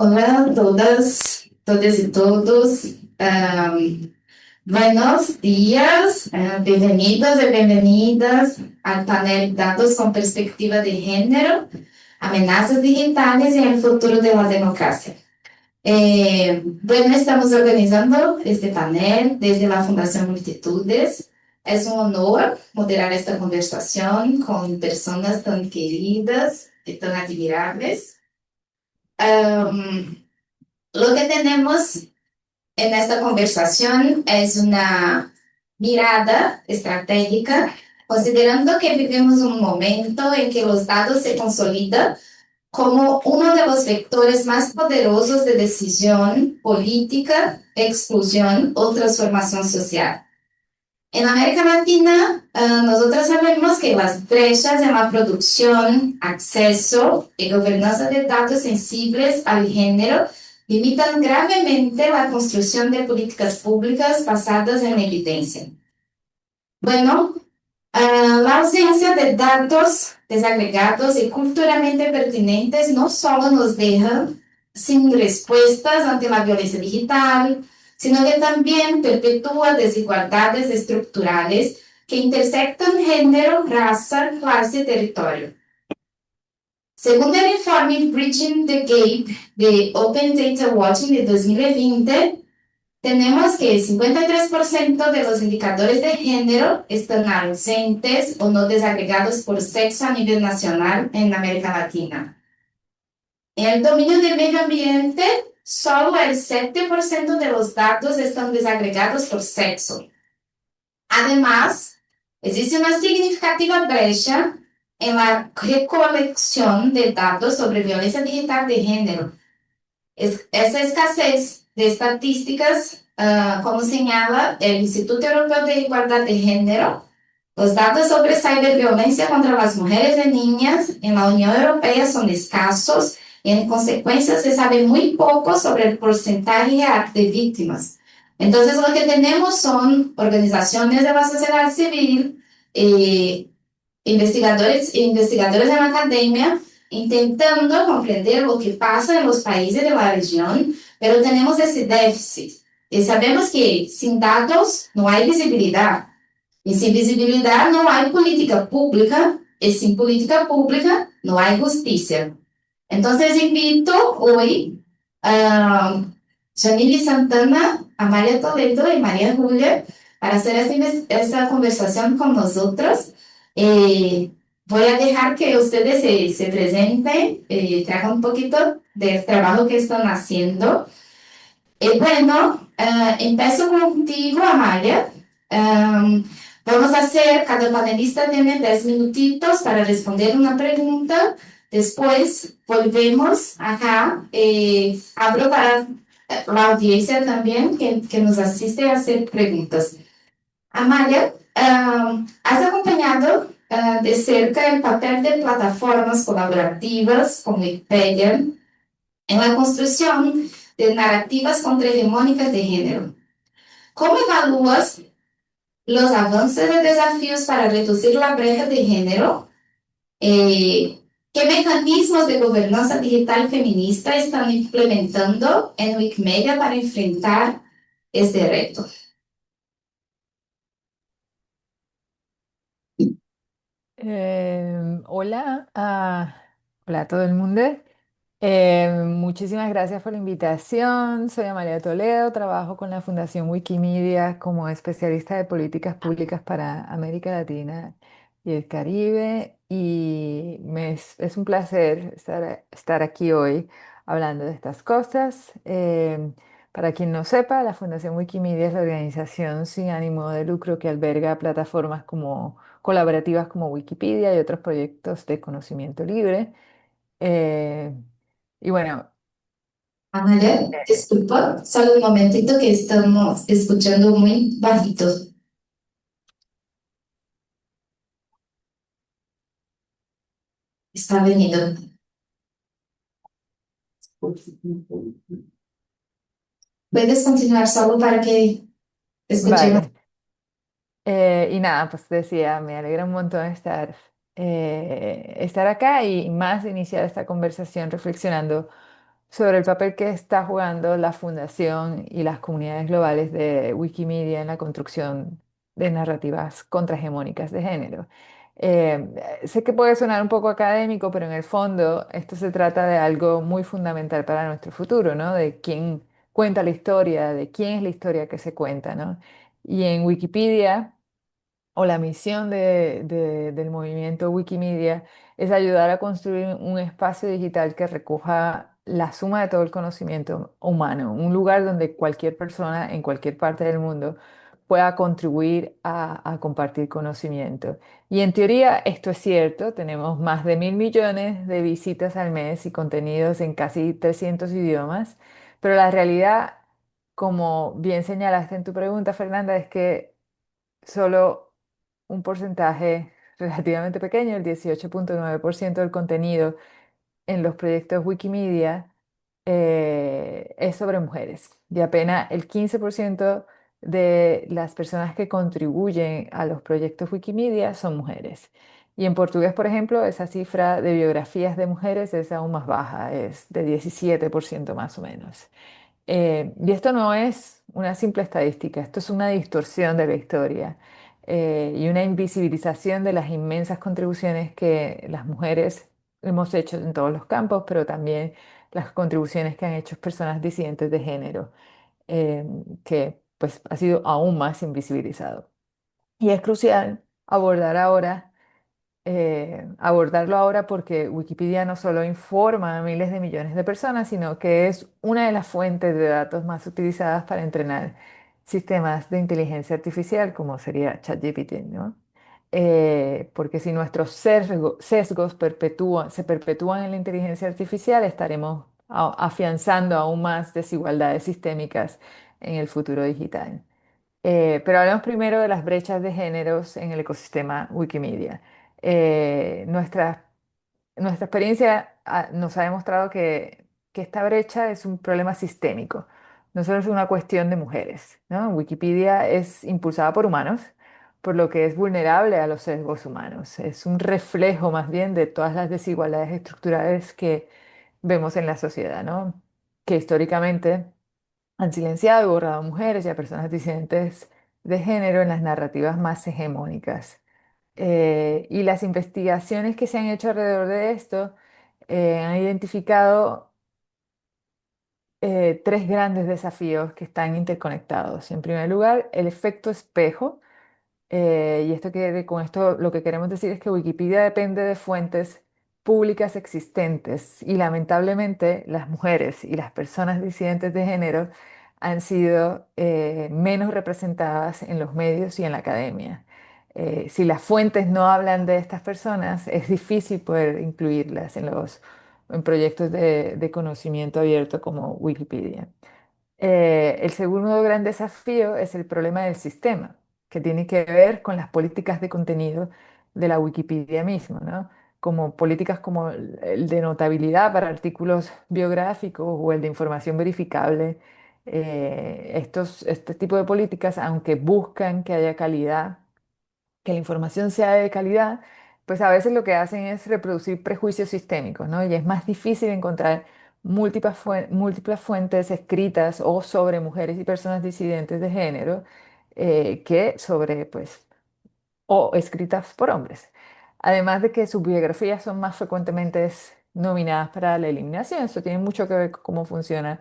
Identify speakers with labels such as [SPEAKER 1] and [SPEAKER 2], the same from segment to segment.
[SPEAKER 1] Hola a todas y todos. Buenos días, bienvenidos y bienvenidas al panel Datos con Perspectiva de Género, Amenazas Digitales y el Futuro de la Democracia. Estamos organizando este panel desde la Fundación Multitudes. Es un honor moderar esta conversación con personas tan queridas y tan admirables. Um, Lo que tenemos en esta conversación es una mirada estratégica, considerando que vivimos un momento en que los datos se consolidan como uno de los vectores más poderosos de decisión política, exclusión o transformación social. En América Latina, nosotros sabemos que las brechas en la producción, acceso y gobernanza de datos sensibles al género limitan gravemente la construcción de políticas públicas basadas en evidencia. Bueno, la ausencia de datos desagregados y culturalmente pertinentes no solo nos deja sin respuestas ante la violencia digital, sino que también perpetúa desigualdades estructurales que intersectan género, raza, clase y territorio. Según el informe Bridging the Gap de Open Data Watching de 2020, tenemos que el 53% de los indicadores de género están ausentes o no desagregados por sexo a nivel nacional en América Latina. En el dominio del medio ambiente, solo el 7% de los datos están desagregados por sexo. Además, existe una significativa brecha en la recolección de datos sobre violencia digital de género. Esa escasez de estadísticas, como señala el Instituto Europeo de Igualdad de Género, los datos sobre ciberviolencia contra las mujeres y niñas en la Unión Europea son escasos y en consecuencia se sabe muy poco sobre el porcentaje real de víctimas. Entonces lo que tenemos son organizaciones de la sociedad civil, investigadores en la academia, intentando comprender lo que pasa en los países de la región, pero tenemos ese déficit. Y sabemos que sin datos no hay visibilidad. Y sin visibilidad no hay política pública. Y sin política pública no hay justicia. Entonces invito hoy a Jamile Santana, a María Toledo y María Julia para hacer esta conversación con nosotros. Eh, Voy a dejar que ustedes se presenten, traigan un poquito del trabajo que están haciendo. Empiezo contigo, Amalia. Vamos a hacer, cada panelista tiene 10 minutitos para responder una pregunta. Después volvemos acá. Abro para la audiencia también que nos asiste a hacer preguntas. Amalia, has acompañado de cerca el papel de plataformas colaborativas como Wikipedia en la construcción de narrativas contrahegemónicas de género. ¿Cómo evalúas los avances y desafíos para reducir la brecha de género? ¿Qué mecanismos de gobernanza digital feminista están implementando en Wikimedia para enfrentar este reto?
[SPEAKER 2] Hola, hola a todo el mundo. Muchísimas gracias por la invitación. Soy Amalia Toledo, trabajo con la Fundación Wikimedia como especialista de políticas públicas para América Latina y el Caribe. Es un placer estar aquí hoy hablando de estas cosas. Para quien no sepa, la Fundación Wikimedia es la organización sin ánimo de lucro que alberga plataformas colaborativas como Wikipedia y otros proyectos de conocimiento libre. Eh, y bueno,
[SPEAKER 1] Amalia, disculpa, solo un momentito que estamos escuchando muy bajito. Está venido. Puedes continuar solo para que escuchemos.
[SPEAKER 2] vale. Y nada, pues decía, me alegra un montón estar acá y más iniciar esta conversación reflexionando sobre el papel que está jugando la fundación y las comunidades globales de Wikimedia en la construcción de narrativas contrahegemónicas de género. Sé que puede sonar un poco académico, pero en el fondo esto se trata de algo muy fundamental para nuestro futuro, ¿no? De quién cuenta la historia, de quién es la historia que se cuenta, ¿no? Y en Wikipedia o la misión del movimiento Wikimedia es ayudar a construir un espacio digital que recoja la suma de todo el conocimiento humano, un lugar donde cualquier persona en cualquier parte del mundo pueda contribuir a compartir conocimiento. Y en teoría esto es cierto, tenemos más de 1.000 millones de visitas al mes y contenidos en casi 300 idiomas, pero la realidad, como bien señalaste en tu pregunta, Fernanda, es que solo un porcentaje relativamente pequeño, el 18,9% del contenido en los proyectos Wikimedia es sobre mujeres y apenas el 15% de las personas que contribuyen a los proyectos Wikimedia son mujeres. Y en portugués, por ejemplo, esa cifra de biografías de mujeres es aún más baja, es de 17% más o menos. Y esto no es una simple estadística, esto es una distorsión de la historia y una invisibilización de las inmensas contribuciones que las mujeres hemos hecho en todos los campos, pero también las contribuciones que han hecho personas disidentes de género, eh, que pues ha sido aún más invisibilizado. Y es crucial abordarlo ahora porque Wikipedia no solo informa a miles de millones de personas, sino que es una de las fuentes de datos más utilizadas para entrenar sistemas de inteligencia artificial, como sería ChatGPT, ¿no? Porque si nuestros sesgos se perpetúan en la inteligencia artificial, estaremos afianzando aún más desigualdades sistémicas en el futuro digital. Pero hablemos primero de las brechas de géneros en el ecosistema Wikimedia. Nuestra experiencia nos ha demostrado que esta brecha es un problema sistémico, no solo es una cuestión de mujeres, ¿no? Wikipedia es impulsada por humanos, por lo que es vulnerable a los sesgos humanos. Es un reflejo más bien de todas las desigualdades estructurales que vemos en la sociedad, ¿no? Que históricamente han silenciado y borrado a mujeres y a personas disidentes de género en las narrativas más hegemónicas. Y las investigaciones que se han hecho alrededor de esto han identificado tres grandes desafíos que están interconectados. En primer lugar, el efecto espejo, y con esto lo que queremos decir es que Wikipedia depende de fuentes públicas existentes y lamentablemente las mujeres y las personas disidentes de género han sido menos representadas en los medios y en la academia. Si las fuentes no hablan de estas personas, es difícil poder incluirlas en proyectos de conocimiento abierto como Wikipedia. El segundo gran desafío es el problema del sistema, que tiene que ver con las políticas de contenido de la Wikipedia misma, ¿no? Como políticas como el de notabilidad para artículos biográficos o el de información verificable. Este tipo de políticas, aunque buscan que haya calidad, que la información sea de calidad, pues a veces lo que hacen es reproducir prejuicios sistémicos, ¿no? Y es más difícil encontrar múltiples fuentes escritas o sobre mujeres y personas disidentes de género que sobre, pues, o escritas por hombres. Además de que sus biografías son más frecuentemente nominadas para la eliminación. Eso tiene mucho que ver con cómo funciona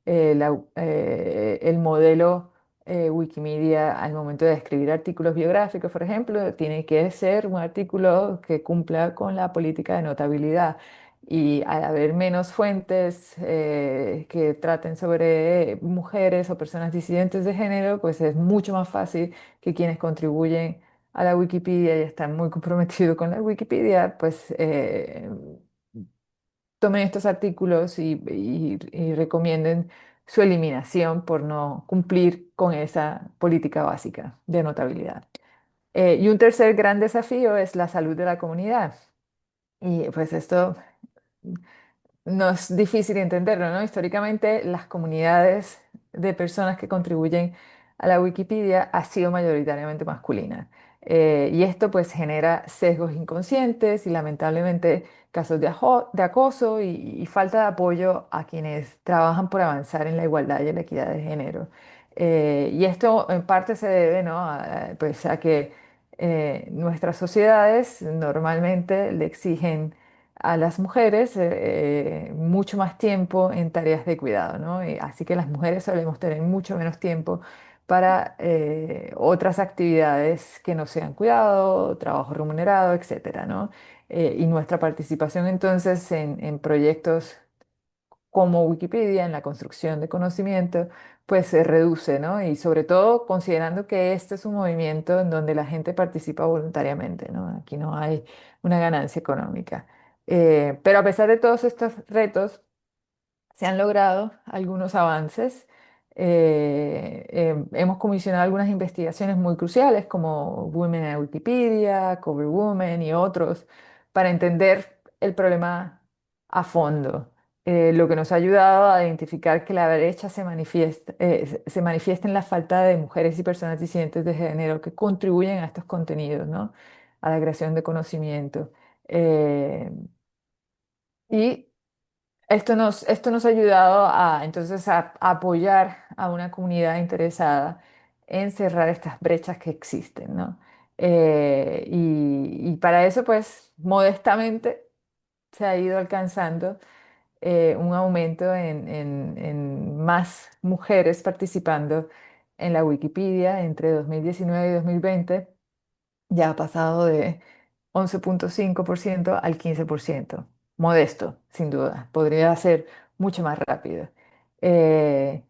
[SPEAKER 2] el modelo Wikimedia al momento de escribir artículos biográficos, por ejemplo, tiene que ser un artículo que cumpla con la política de notabilidad. Y al haber menos fuentes que traten sobre mujeres o personas disidentes de género, pues es mucho más fácil que quienes contribuyen a la Wikipedia y están muy comprometidos con la Wikipedia, pues tomen estos artículos y recomienden su eliminación por no cumplir con esa política básica de notabilidad. Y un tercer gran desafío es la salud de la comunidad. Y pues esto no es difícil entenderlo, ¿no? Históricamente, las comunidades de personas que contribuyen a la Wikipedia ha sido mayoritariamente masculina. Y esto pues genera sesgos inconscientes y lamentablemente casos de acoso y falta de apoyo a quienes trabajan por avanzar en la igualdad y en la equidad de género. Y esto en parte se debe, ¿no? Pues, a que nuestras sociedades normalmente le exigen a las mujeres mucho más tiempo en tareas de cuidado, ¿no? Y así que las mujeres solemos tener mucho menos tiempo para otras actividades que no sean cuidado, trabajo remunerado, etcétera, ¿no? Y nuestra participación entonces en proyectos como Wikipedia, en la construcción de conocimiento, pues se reduce, ¿no? Y sobre todo considerando que este es un movimiento en donde la gente participa voluntariamente, ¿no? Aquí no hay una ganancia económica. Pero a pesar de todos estos retos, se han logrado algunos avances. Hemos comisionado algunas investigaciones muy cruciales como Women en Wikipedia, Cover Women y otros para entender el problema a fondo, lo que nos ha ayudado a identificar que la brecha se manifiesta en la falta de mujeres y personas disidentes de género que contribuyen a estos contenidos, ¿no? A la creación de conocimiento. Eh, y esto nos ha ayudado a, entonces, a apoyar a una comunidad interesada en cerrar estas brechas que existen, ¿no? Y para eso, pues, modestamente se ha ido alcanzando un aumento en más mujeres participando en la Wikipedia entre 2019 y 2020. Ya ha pasado de 11,5% al 15%. Modesto, sin duda. Podría ser mucho más rápido. Eh,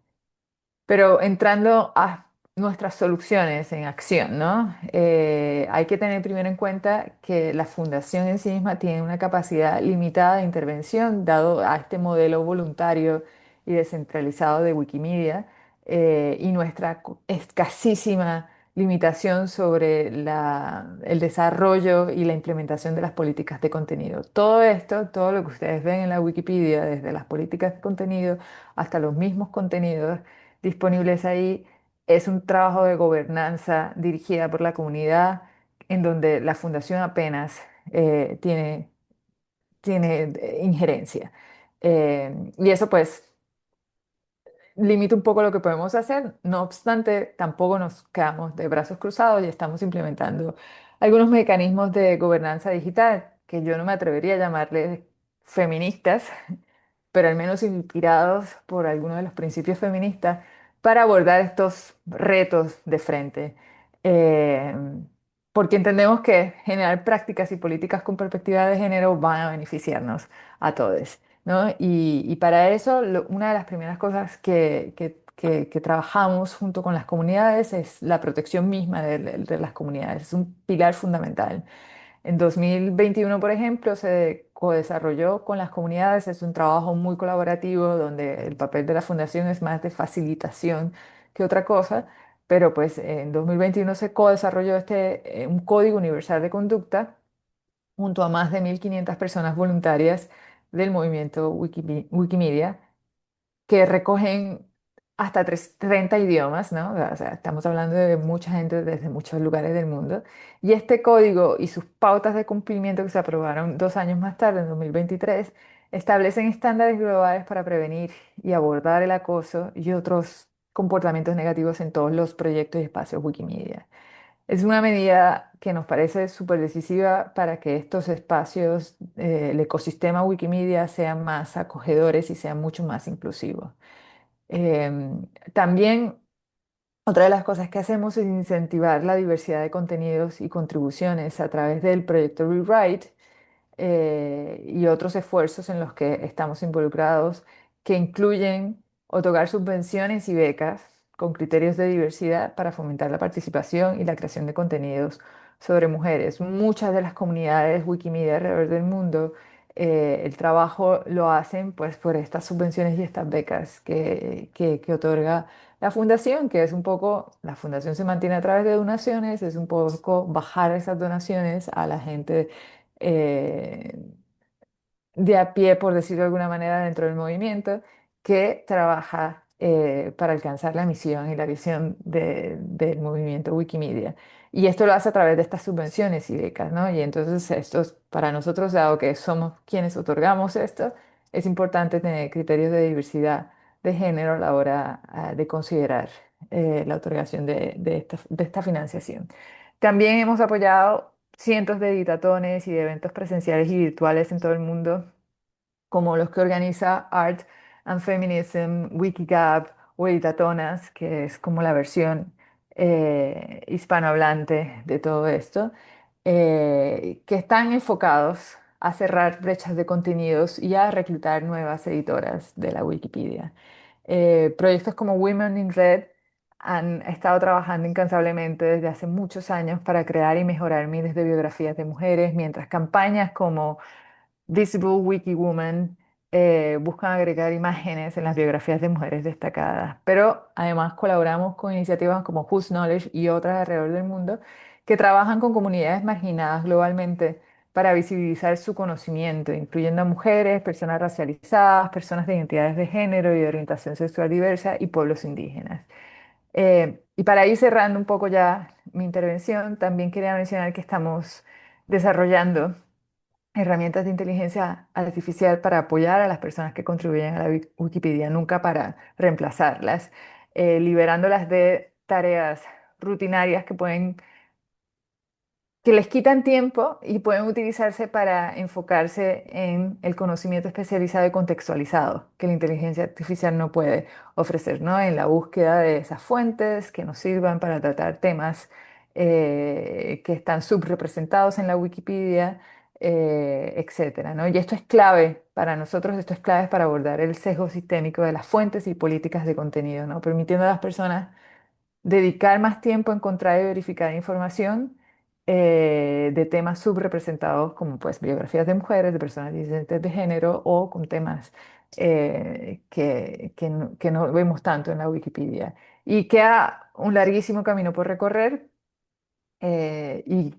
[SPEAKER 2] pero entrando a nuestras soluciones en acción, ¿no? Hay que tener primero en cuenta que la fundación en sí misma tiene una capacidad limitada de intervención, dado a este modelo voluntario y descentralizado de Wikimedia, y nuestra escasísima limitación sobre el desarrollo y la implementación de las políticas de contenido. Todo esto, todo lo que ustedes ven en la Wikipedia, desde las políticas de contenido hasta los mismos contenidos, disponibles ahí. Es un trabajo de gobernanza dirigida por la comunidad, en donde la fundación apenas tiene injerencia. Y eso pues limita un poco lo que podemos hacer. No obstante, tampoco nos quedamos de brazos cruzados y estamos implementando algunos mecanismos de gobernanza digital que yo no me atrevería a llamarles feministas, pero al menos inspirados por algunos de los principios feministas para abordar estos retos de frente. Eh, Porque entendemos que generar prácticas y políticas con perspectiva de género van a beneficiarnos a todos, ¿no? Y para eso, una de las primeras cosas que trabajamos junto con las comunidades es la protección misma de las comunidades. Es un pilar fundamental. En 2021, por ejemplo, se co-desarrolló con las comunidades. Es un trabajo muy colaborativo donde el papel de la fundación es más de facilitación que otra cosa, pero pues en 2021 se co-desarrolló un código universal de conducta junto a más de 1.500 personas voluntarias del movimiento Wikimedia que recogen hasta 30 idiomas, ¿no? O sea, estamos hablando de mucha gente desde muchos lugares del mundo. Y este código y sus pautas de cumplimiento que se aprobaron 2 años más tarde, en 2023, establecen estándares globales para prevenir y abordar el acoso y otros comportamientos negativos en todos los proyectos y espacios Wikimedia. Es una medida que nos parece súper decisiva para que estos espacios, el ecosistema Wikimedia, sean más acogedores y sean mucho más inclusivos. También otra de las cosas que hacemos es incentivar la diversidad de contenidos y contribuciones a través del proyecto Rewrite, y otros esfuerzos en los que estamos involucrados, que incluyen otorgar subvenciones y becas con criterios de diversidad para fomentar la participación y la creación de contenidos sobre mujeres. Muchas de las comunidades Wikimedia alrededor del mundo, el trabajo lo hacen pues por estas subvenciones y estas becas que otorga la fundación, que es un poco, la fundación se mantiene a través de donaciones, es un poco bajar esas donaciones a la gente eh, de a pie, por decirlo de alguna manera, dentro del movimiento, que trabaja para alcanzar la misión y la visión del movimiento Wikimedia. Y esto lo hace a través de estas subvenciones y becas, ¿no? Y entonces esto para nosotros, dado que somos quienes otorgamos esto, es importante tener criterios de diversidad de género a la hora de considerar la otorgación de esta financiación. También hemos apoyado cientos de editatones y de eventos presenciales y virtuales en todo el mundo, como los que organiza Art and Feminism, Wikigap o Editatonas, que es como la versión hispanohablante de todo esto, que están enfocados a cerrar brechas de contenidos y a reclutar nuevas editoras de la Wikipedia. Proyectos como Women in Red han estado trabajando incansablemente desde hace muchos años para crear y mejorar miles de biografías de mujeres, mientras campañas como Visible Wiki Woman buscan agregar imágenes en las biografías de mujeres destacadas, pero además colaboramos con iniciativas como Whose Knowledge y otras alrededor del mundo que trabajan con comunidades marginadas globalmente para visibilizar su conocimiento, incluyendo a mujeres, personas racializadas, personas de identidades de género y de orientación sexual diversa y pueblos indígenas. Y para ir cerrando un poco ya mi intervención, también quería mencionar que estamos desarrollando herramientas de inteligencia artificial para apoyar a las personas que contribuyen a la Wikipedia, nunca para reemplazarlas, liberándolas de tareas rutinarias que les quitan tiempo y pueden utilizarse para enfocarse en el conocimiento especializado y contextualizado que la inteligencia artificial no puede ofrecer, ¿no? En la búsqueda de esas fuentes que nos sirvan para tratar temas que están subrepresentados en la Wikipedia, etcétera, ¿no? Y esto es clave para nosotros, esto es clave para abordar el sesgo sistémico de las fuentes y políticas de contenido, ¿no? Permitiendo a las personas dedicar más tiempo a encontrar y verificar información de temas subrepresentados como pues biografías de mujeres, de personas disidentes de género o con temas que no vemos tanto en la Wikipedia. Y queda un larguísimo camino por recorrer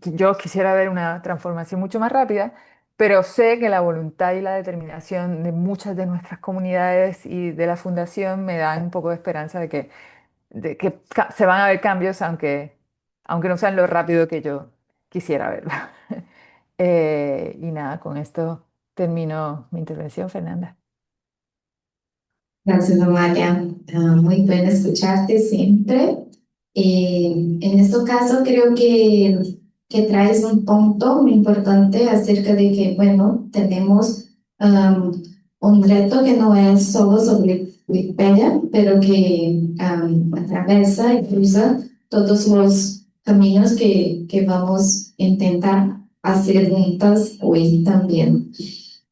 [SPEAKER 2] yo quisiera ver una transformación mucho más rápida, pero sé que la voluntad y la determinación de muchas de nuestras comunidades y de la fundación me dan un poco de esperanza de que se van a ver cambios, aunque no sean lo rápido que yo quisiera verlo. Y nada, con esto termino mi intervención, Fernanda.
[SPEAKER 1] Gracias, Amalia. Muy bueno escucharte siempre. En este caso, creo que traes un punto muy importante acerca de que, bueno, tenemos un reto que no es solo sobre Wikipedia, pero que atraviesa y cruza todos los caminos que vamos a intentar hacer juntas hoy también.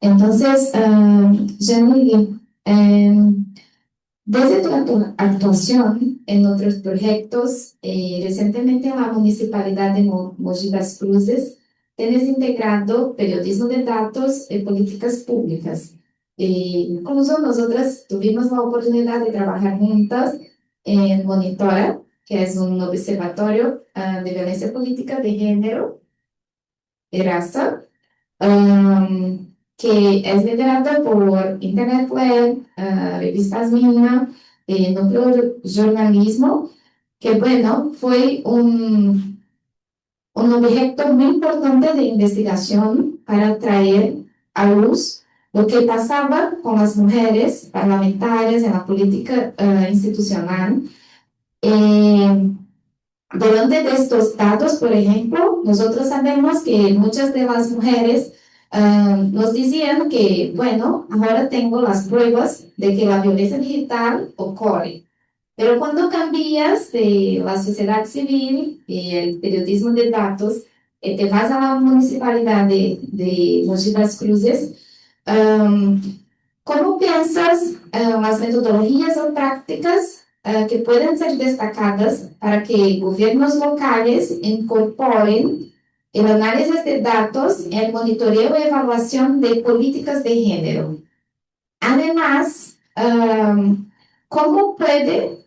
[SPEAKER 1] Entonces, Janine, desde tu actuación en otros proyectos, recientemente en la Municipalidad de Mogi das Cruzes, tienes integrado periodismo de datos y políticas públicas. Incluso nosotras tuvimos la oportunidad de trabajar juntas en Monitora, que es un observatorio de violencia política de género y raza, que es liderado por Internet Web, Revistas Mina, Núcleo de Jornalismo, que bueno, fue un objeto muy importante de investigación para traer a luz lo que pasaba con las mujeres parlamentarias en la política institucional. Eh, Delante de estos datos, por ejemplo, nosotros sabemos que muchas de las mujeres nos decían que, bueno, ahora tengo las pruebas de que la violencia digital ocurre. Pero cuando cambias de la sociedad civil y el periodismo de datos, te vas a la municipalidad de Mogi das Cruzes, um, ¿cómo piensas las metodologías o prácticas que pueden ser destacadas para que gobiernos locales incorporen el análisis de datos en el monitoreo y evaluación de políticas de género? Además, ¿cómo puede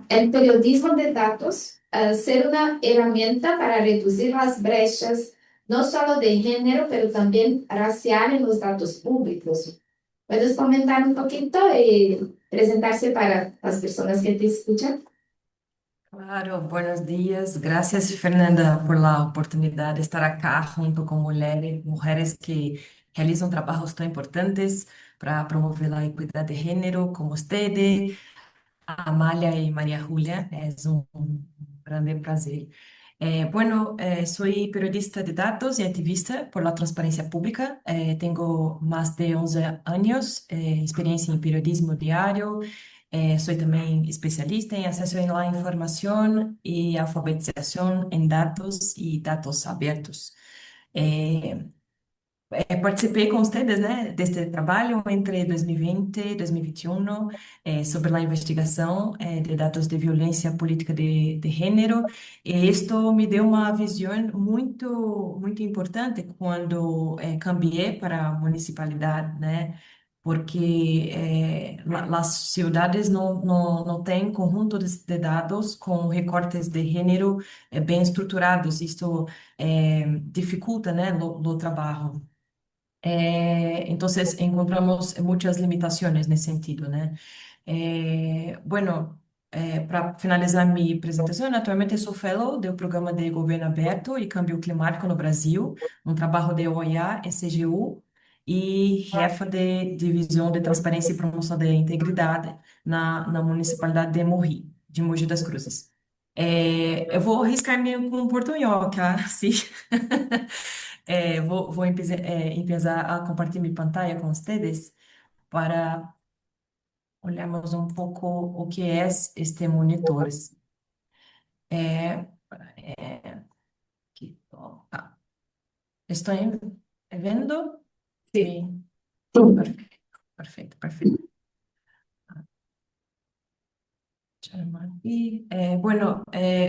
[SPEAKER 1] el periodismo de datos ser una herramienta para reducir las brechas, no solo de género, pero también racial en los datos públicos? ¿Puedes comentar un poquito? presentarse para las personas que te escuchan.
[SPEAKER 3] Claro, buenos días. Gracias, Fernanda, por la oportunidad de estar acá junto con mujeres que realizan trabajos tan importantes para promover la equidad de género, como ustedes. Amalia y María Julia, es un grande placer. Soy periodista de datos y activista por la transparencia pública. Tengo más de 11 años, experiencia en periodismo diario. Soy también especialista en acceso a la información y alfabetización en datos y datos abiertos. Eh, Participei com vocês, né, deste trabalho entre 2020 e 2021 sobre a investigação de dados de violência política de gênero. E isto me deu uma visão muito importante quando cambiei para a municipalidade, né? Porque as cidades não têm conjunto de dados com recortes de gênero bem estruturados. Isto dificulta, né, o trabalho. Entonces encontramos muchas limitaciones en ese sentido, ¿no? Para finalizar mi presentación, atualmente sou fellow do Programa de Governo Aberto e Câmbio Climático no Brasil, um trabalho de OEA e CGU, e jefa de Divisão de Transparência e Promoção da Integridade na Municipalidade de Mogi das Cruzes. Eu vou arriscar meio com um portunhol, tá? Sim. Empezar a compartir minha pantalla com vocês para olharmos um pouco o que é este monitor. É, Aqui, ó. Estou vendo?
[SPEAKER 1] Sí.
[SPEAKER 3] Sim, perfeito, perfeito, perfeito. Y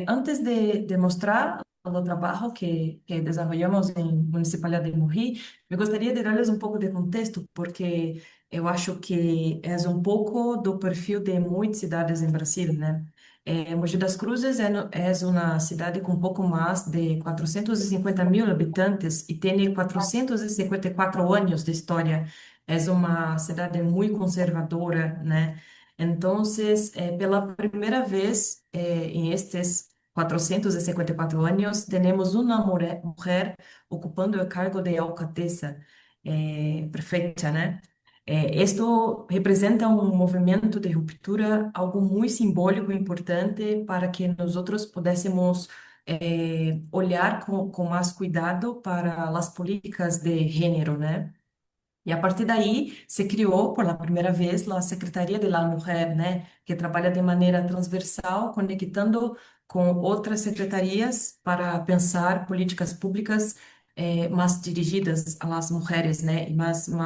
[SPEAKER 3] antes de mostrar o trabalho que desenvolvemos em Municipalidade de Mogi, me gostaria de dar-lhes um pouco de contexto, porque eu acho que é um pouco do perfil de muitas cidades em Brasil, né? Mogi das Cruzes é uma cidade com pouco mais de 450 mil habitantes e tem 454 anos de história. É uma cidade muito conservadora, né? Entonces, pela primeira vez em estes 454 anos, temos uma mulher ocupando o cargo de alcaldesa prefeita, né? Isto representa um movimento de ruptura, algo muito simbólico e importante para que nós outros pudéssemos olhar com mais cuidado para as políticas de gênero, né? E a partir daí se criou, por primeira vez, a Secretaria de la Mujer, né, que trabalha de maneira transversal, conectando com outras secretarias para pensar políticas públicas mais dirigidas às mulheres, né, e mais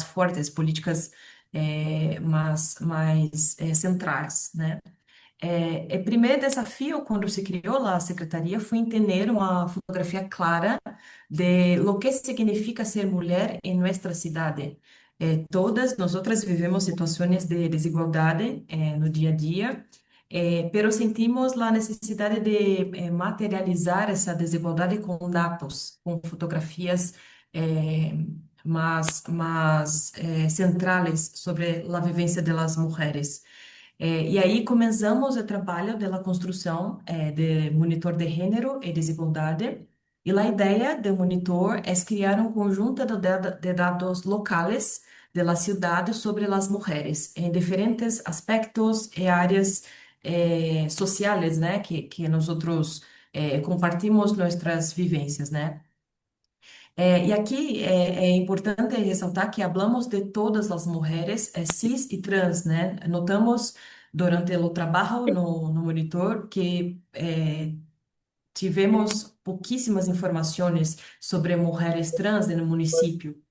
[SPEAKER 3] fortes, políticas mais centrais, né. O primeiro desafio quando se criou a secretaria foi entender uma fotografia clara de lo que significa ser mulher em nossa cidade. Todas nós outras vivemos situações de desigualdade no dia a dia, pero sentimos a necessidade de materializar essa desigualdade com dados, com fotografias mais centrais sobre a vivência das mulheres. E aí começamos o trabalho da construção de monitor de gênero e desigualdade. E a ideia do monitor é criar um conjunto de dados locais da cidade sobre as mulheres, em diferentes aspectos e áreas sociais, né, que nós outros compartimos nossas vivências, né? E aqui é importante ressaltar que falamos de todas as mulheres, cis e trans, né? Notamos durante o trabalho no monitor que tivemos pouquíssimas informações sobre mulheres trans no município.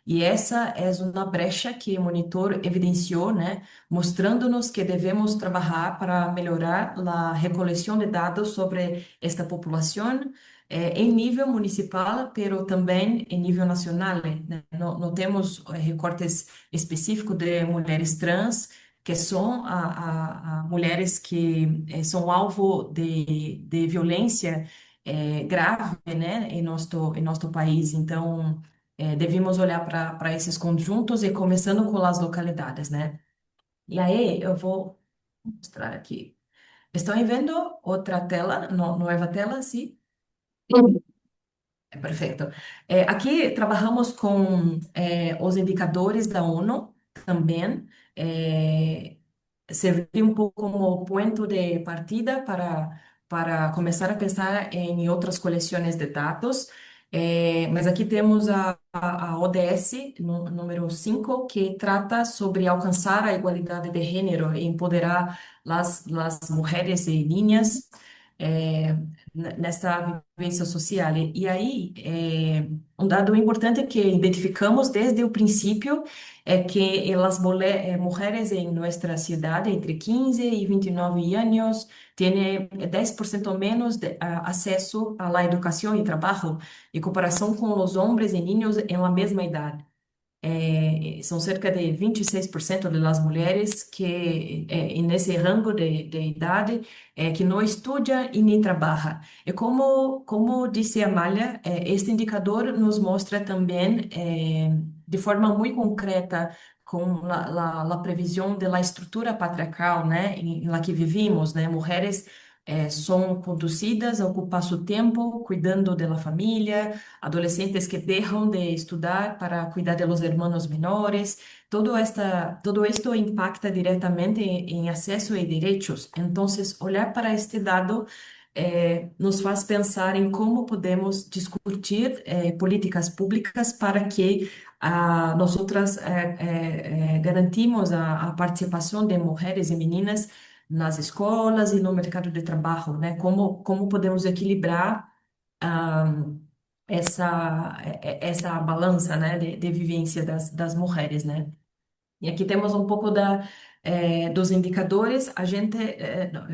[SPEAKER 3] E essa é uma brecha que o monitor evidenciou, né, mostrando-nos que devemos trabalhar para melhorar a recoleção de dados sobre esta população em nível municipal, pero também em nível nacional, né? Não temos recortes específicos de mulheres trans, que são a mulheres que são alvo de violência grave, né, em nosso país. Então, devemos olhar para esses conjuntos e começando com as localidades, né? E aí eu vou mostrar aqui. Estão vendo outra tela, nova tela, sim? Perfeito. Aqui trabalhamos com os indicadores da ONU também. É, servir um pouco como ponto de partida para começar a pensar em outras coleções de dados. Mas aqui temos a ODS, número 5, que trata sobre alcançar a igualdade de gênero e empoderar as mulheres e niñas nessa vivência social. E aí, um dado importante que identificamos desde o princípio é que mulheres em nossa cidade, entre 15 e 29 anos, têm 10% menos de acesso à educação e trabalho, em comparação com os homens e niños em la mesma idade. São cerca de 26% das mulheres que nesse rango de idade que não estuda e nem trabalha. E como disse a Amália, este indicador nos mostra também de forma muito concreta com a previsão da estrutura patriarcal, né, em la que vivimos, né, mulheres são conduzidas a ocupar seu tempo cuidando da família, adolescentes que deixam de estudar para cuidar de los hermanos menores. Todo esto impacta diretamente em acesso e direitos. Então, olhar para este dado nos faz pensar em como podemos discutir políticas públicas para que nós outras garantimos a participação de mulheres e meninas nas escolas e no mercado de trabalho, né? Como podemos equilibrar ah, essa balança, né, de vivência das mulheres, né? E aqui temos um pouco dos indicadores. Não,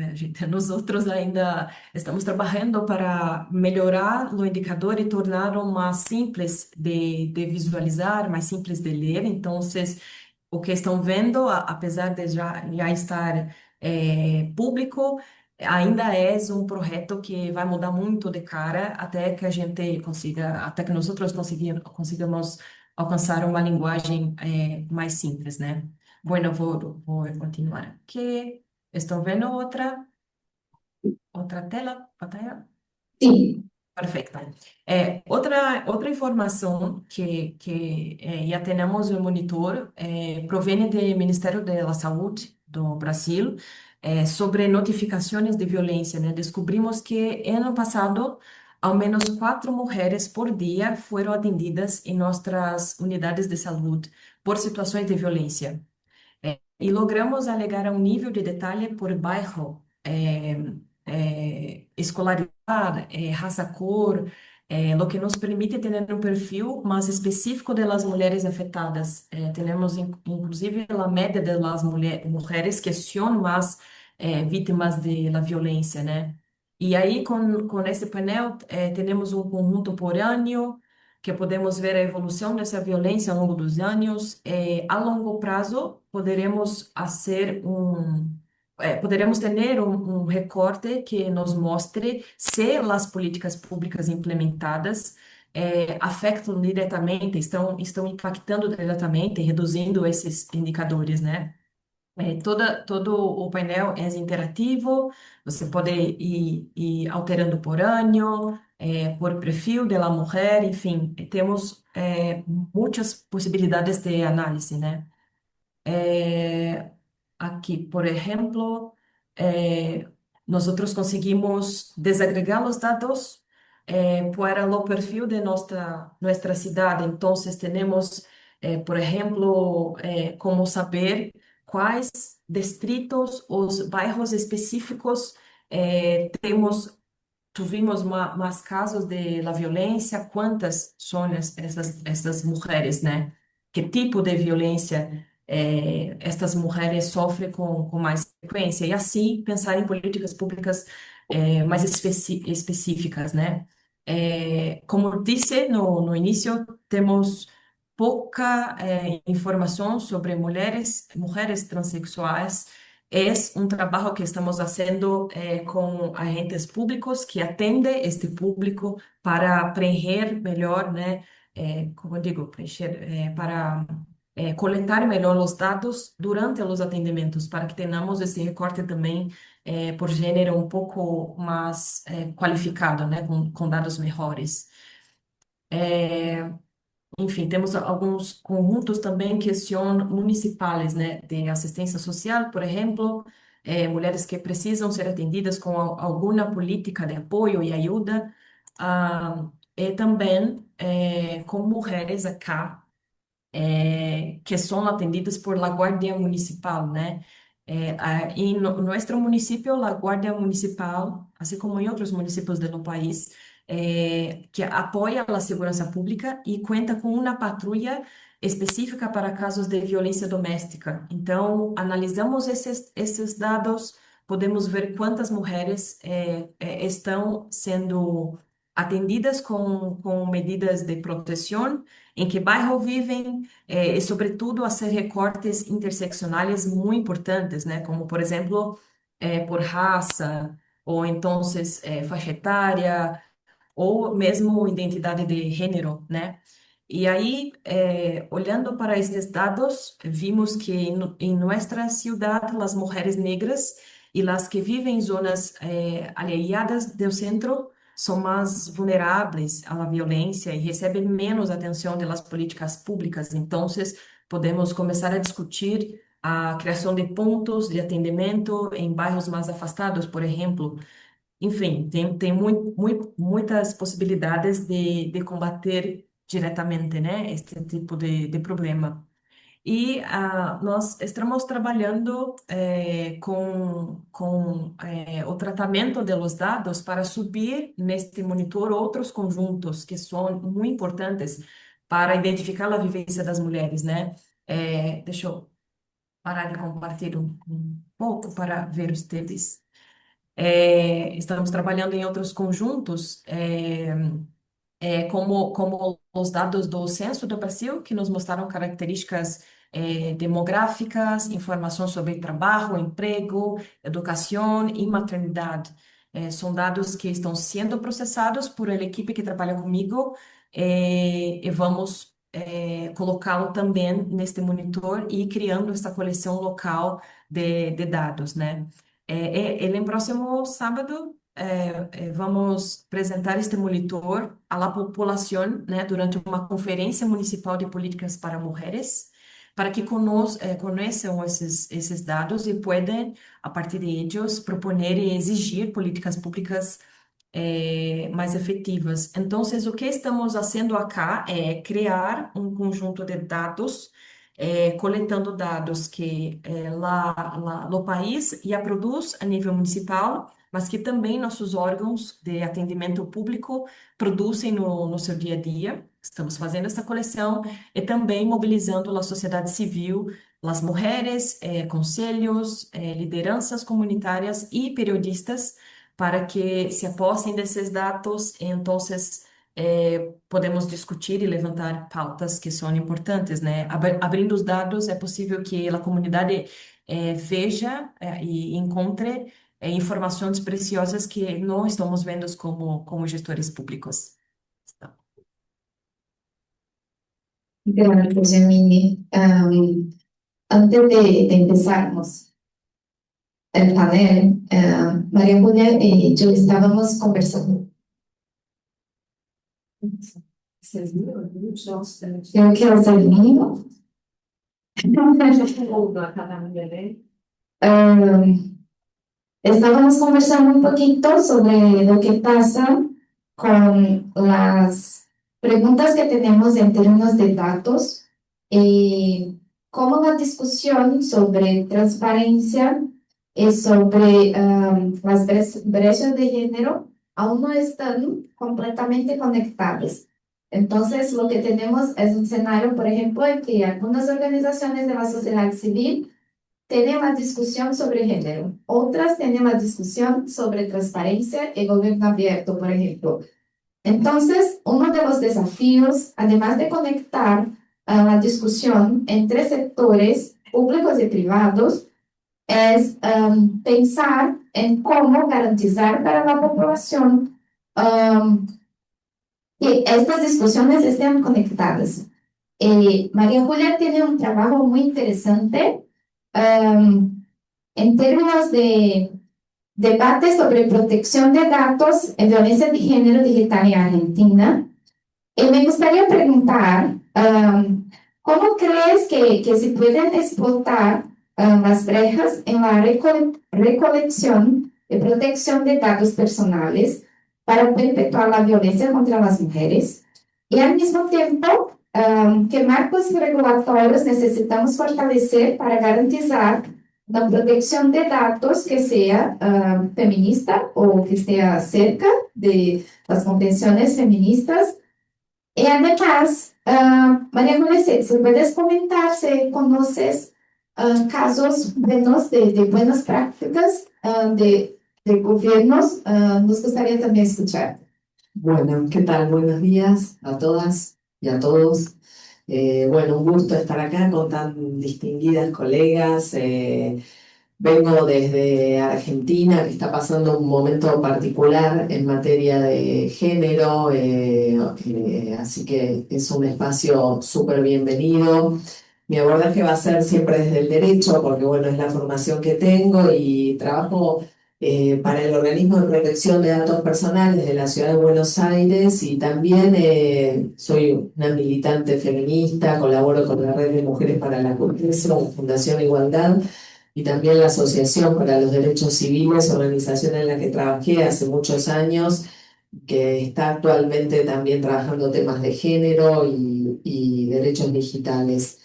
[SPEAKER 3] nós outros ainda estamos trabalhando para melhorar o indicador e torná-lo mais simples de visualizar, mais simples de ler. Então, o que estão vendo, apesar de já estar público, ainda é um projeto que vai mudar muito de cara até que a gente consiga, até que nós outros consigamos alcançar uma linguagem mais simples, né? Bueno, vou continuar aqui. Estão vendo outra tela, pantalla?
[SPEAKER 1] Sí.
[SPEAKER 3] Perfecto. Outra informação que já temos no monitor provém do Ministério da Saúde do Brasil sobre notificações de violência, né? Descobrimos que ano passado, ao menos 4 mulheres por dia foram atendidas em nossas unidades de saúde por situações de violência. Y logramos alegar a un nível de detalhe por bairro, escolaridad, raza, cor, lo que nos permite tener un perfil más específico de las mujeres afectadas. Tenemos inclusive la media de las mujeres que son más vítimas de la violencia, né? E aí, com esse painel, temos um conjunto por ano, que podemos ver a evolução dessa violência ao longo dos anos. A longo prazo, poderemos ter um recorte que nos mostre se as políticas públicas implementadas afetam diretamente, estão impactando diretamente, reduzindo esses indicadores, né? Todo o painel é interativo, você pode ir alterando por ano, por perfil da mulher, enfim, temos muitas possibilidades de análise, né? Aqui, por exemplo, nós conseguimos desagregar os dados para o perfil de nossa cidade. Então, temos, por exemplo, como saber quais distritos, os bairros específicos tuvimos mais casos de la violência, quantas são essas mulheres, né? Que tipo de violência estas mulheres sofrem com mais frequência? E assim pensar em políticas públicas mais específicas, né? Como disse no início, temos pouca informação sobre mulheres transexuais. É um trabalho que estamos fazendo com agentes públicos que atendem este público para preencher melhor, né, como digo, para coletar melhor os dados durante os atendimentos, para que tenhamos esse recorte também por gênero um pouco mais qualificado, né, com dados melhores. Enfim, temos alguns conjuntos também que são municipais, né, de assistência social, por exemplo, mulheres que precisam ser atendidas com alguma política de apoio e ajuda, e também com mulheres acá que são atendidas por la Guardia Municipal, né? Y no nuestro municipio, la Guardia Municipal, así como en otros municipios del país, que apoia a segurança pública e conta com uma patrulha específica para casos de violência doméstica. Então, analisamos esses dados, podemos ver quantas mulheres estão sendo atendidas com medidas de proteção, em que bairro vivem, e, sobretudo, hacer recortes interseccionais muito importantes, né? Como, por exemplo, por raça, ou então faixa etária, ou mesmo identidade de gênero, né? E aí, olhando para estes dados, vimos que em nossa cidade, as mulheres negras e as que vivem em zonas alheadas do centro são mais vulneráveis à violência e recebem menos atenção das políticas públicas. Então, podemos começar a discutir a criação de pontos de atendimento em bairros mais afastados, por exemplo. Enfim, tem muitas possibilidades de combater diretamente, né, este tipo de problema. E nós estamos trabalhando com o tratamento dos dados para subir neste monitor outros conjuntos que são muito importantes para identificar a vivência das mulheres, né? Deixa eu parar de compartilhar um pouco para ver os temas. Estamos trabalhando em outros conjuntos, como os dados do Censo do Brasil, que nos mostraram características demográficas, informações sobre trabalho, emprego, educação e maternidade. São dados que estão sendo processados por a equipe que trabalha comigo, e vamos colocá-lo também neste monitor e criando esta coleção local de dados, né? No próximo sábado vamos apresentar este monitor à população, né, durante uma conferência municipal de políticas para mulheres, para que conheçam esses dados e podem, a partir de eles, proponer e exigir políticas públicas mais efetivas. Então, o que estamos fazendo acá é criar um conjunto de dados, coletando dados que lá no país já produz a nível municipal, mas que também nossos órgãos de atendimento público produzem no seu dia a dia. Estamos fazendo essa coleção e também mobilizando a sociedade civil, as mulheres, conselhos, lideranças comunitárias e periodistas para que se apossem desses dados, então podemos discutir e levantar pautas que são importantes, né? Abrindo os dados, é possível que a comunidade veja e encontre informações preciosas que não estamos vendo como gestores públicos. Então,
[SPEAKER 1] Gracias, Gemini. Antes de empezarmos el panel, María Julia y yo estábamos conversando. Creo que es el mínimo. Estábamos conversando un poquito sobre lo que pasa con las preguntas que tenemos en términos de datos y cómo la discusión sobre transparencia y sobre las brechas de género aún no están completamente conectadas. Entonces, lo que tenemos es un escenario, por ejemplo, en que algunas organizaciones de la sociedad civil tienen una discusión sobre género, otras tienen una discusión sobre transparencia y gobierno abierto, por ejemplo. Entonces, uno de los desafíos, además de conectar la discusión entre sectores públicos y privados, es pensar en cómo garantizar para la población que estas discusiones estén conectadas. María Julia tiene un trabajo muy interesante en términos de debate sobre protección de datos en violencia de género digital en Argentina. Me gustaría preguntar, ¿cómo crees que se pueden explotar las brechas en la recolección y protección de datos personales para perpetuar la violencia contra las mujeres? Y al mismo tiempo, ¿qué marcos regulatorios necesitamos fortalecer para garantizar una protección de datos que sea feminista o que esté cerca de las convenciones feministas? Y además, María Julia, si puedes comentar si conoces casos buenos de buenas prácticas de gobiernos, nos gustaría también escuchar.
[SPEAKER 4] Bueno, ¿qué tal? Buenos días a todas y a todos. Bueno, un gusto estar acá con tan distinguidas colegas. Vengo desde Argentina, que está pasando un momento particular en materia de género, así que es un espacio súper bienvenido. Mi abordaje va a ser siempre desde el derecho, porque bueno, es la formación que tengo y trabajo para el Organismo de Protección de Datos Personales de la Ciudad de Buenos Aires y también soy una militante feminista, colaboro con la Red de Mujeres para la Justicia, la Fundación Igualdad y también la Asociación para los Derechos Civiles, organización en la que trabajé hace muchos años, que está actualmente también trabajando temas de género y derechos digitales.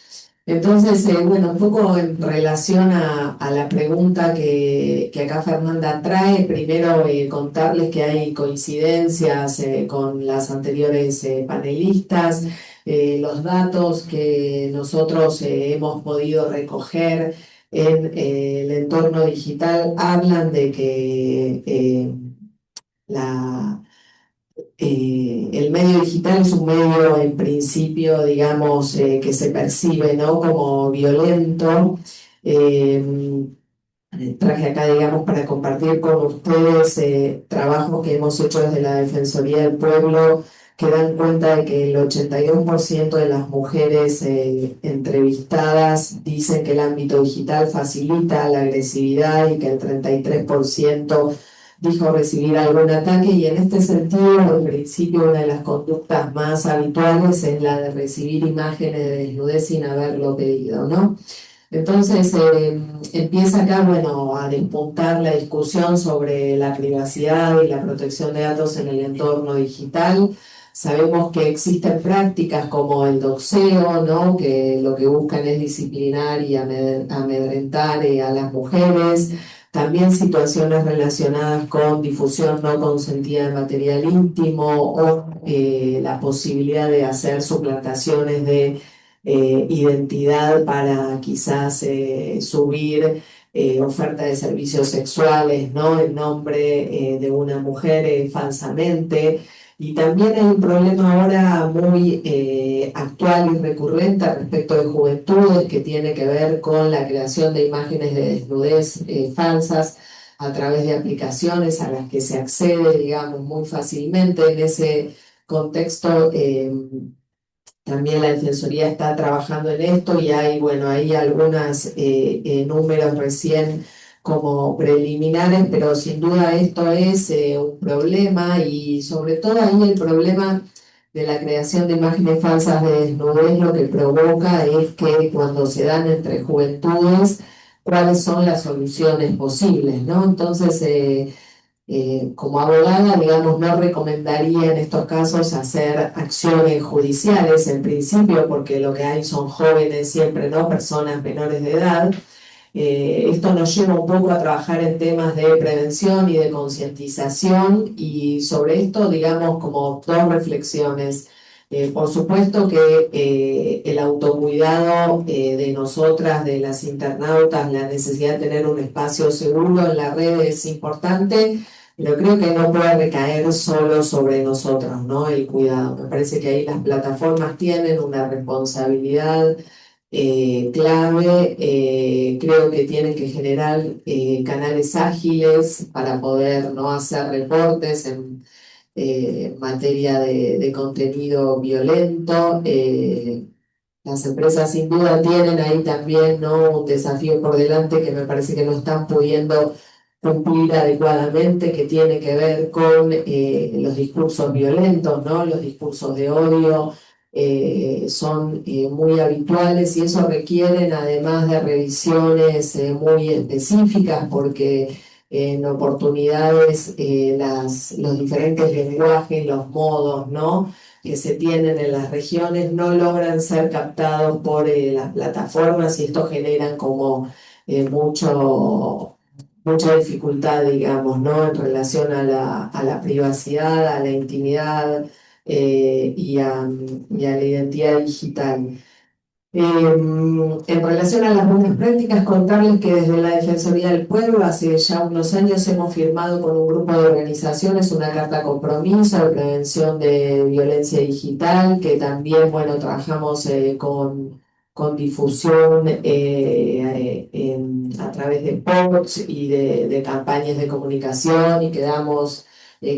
[SPEAKER 4] Entonces, bueno, un poco en relación a la pregunta que acá Fernanda trae, primero contarles que hay coincidencias con las anteriores panelistas, los datos que nosotros hemos podido recoger en el entorno digital hablan de que la el medio digital es un medio en principio, digamos, que se percibe, ¿no?, como violento. Eh, Traje acá, digamos, para compartir con ustedes trabajos que hemos hecho desde la Defensoría del Pueblo que dan cuenta de que el 82% de las mujeres entrevistadas dicen que el ámbito digital facilita la agresividad y que el 33% dijo recibir algún ataque, y en este sentido, en principio, una de las conductas más habituales es la de recibir imágenes de desnudez sin haberlo pedido, ¿no? Entonces empieza acá, bueno, a despuntar la discusión sobre la privacidad y la protección de datos en el entorno digital. Sabemos que existen prácticas como el doxeo, ¿no?, que lo que buscan es disciplinar y amedrentar a las mujeres. También situaciones relacionadas con difusión no consentida de material íntimo o la posibilidad de hacer suplantaciones de identidad para quizás subir oferta de servicios sexuales, ¿no?, en nombre de una mujer falsamente. Y también hay un problema ahora muy actual y recurrente respecto de juventudes que tiene que ver con la creación de imágenes de desnudez falsas a través de aplicaciones a las que se accede, digamos, muy fácilmente. En ese contexto, también la Defensoría está trabajando en esto y hay, bueno, hay algunos números recién como preliminares, pero sin duda esto es un problema, y sobre todo ahí el problema de la creación de imágenes falsas de desnudez lo que provoca es que cuando se dan entre juventudes, cuáles son las soluciones posibles, ¿no? Entonces, como abogada, digamos, no recomendaría en estos casos hacer acciones judiciales en principio, porque lo que hay son jóvenes siempre, ¿no?, personas menores de edad. Esto nos lleva un poco a trabajar en temas de prevención y de concientización, y sobre esto, digamos, como dos reflexiones. Por supuesto que el autocuidado de nosotras, de las internautas, la necesidad de tener un espacio seguro en la red es importante, pero creo que no puede recaer solo sobre nosotros, ¿no?, el cuidado. Me parece que ahí las plataformas tienen una responsabilidad clave. Creo que tienen que generar canales ágiles para poder no hacer reportes en materia de contenido violento. Las empresas sin duda tienen ahí también, ¿no?, un desafío por delante que me parece que no están pudiendo cumplir adecuadamente, que tiene que ver con los discursos violentos, ¿no? Los discursos de odio son muy habituales y eso requieren además de revisiones muy específicas porque en oportunidades los diferentes lenguajes, los modos, ¿no?, que se tienen en las regiones no logran ser captados por las plataformas y esto genera como mucha dificultad, digamos, ¿no?, en relación a la privacidad, a la intimidad y a la identidad digital. En relación a las buenas prácticas, contarles que desde la Defensoría del Pueblo hace ya unos años hemos firmado con un grupo de organizaciones una carta compromiso de prevención de violencia digital, que también, bueno, trabajamos con difusión a través de posts y de campañas de comunicación y que damos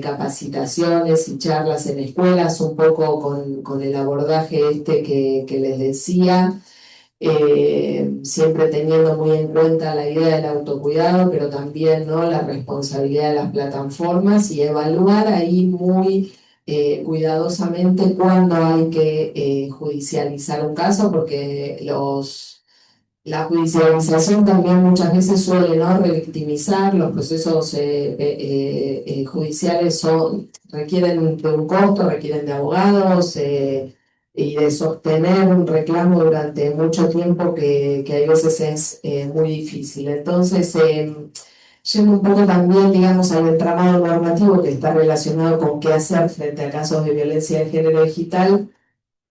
[SPEAKER 4] capacitaciones y charlas en escuelas, un poco con el abordaje este que les decía, siempre teniendo muy en cuenta la idea del autocuidado, pero también, ¿no?, la responsabilidad de las plataformas y evaluar ahí muy cuidadosamente cuándo hay que judicializar un caso, porque la judicialización también muchas veces suele, ¿no?, revictimizar. Los procesos judiciales requieren de un costo, requieren de abogados y de sostener un reclamo durante mucho tiempo que a veces es muy difícil. Entonces, yendo un poco también, digamos, al entramado normativo que está relacionado con qué hacer frente a casos de violencia de género digital,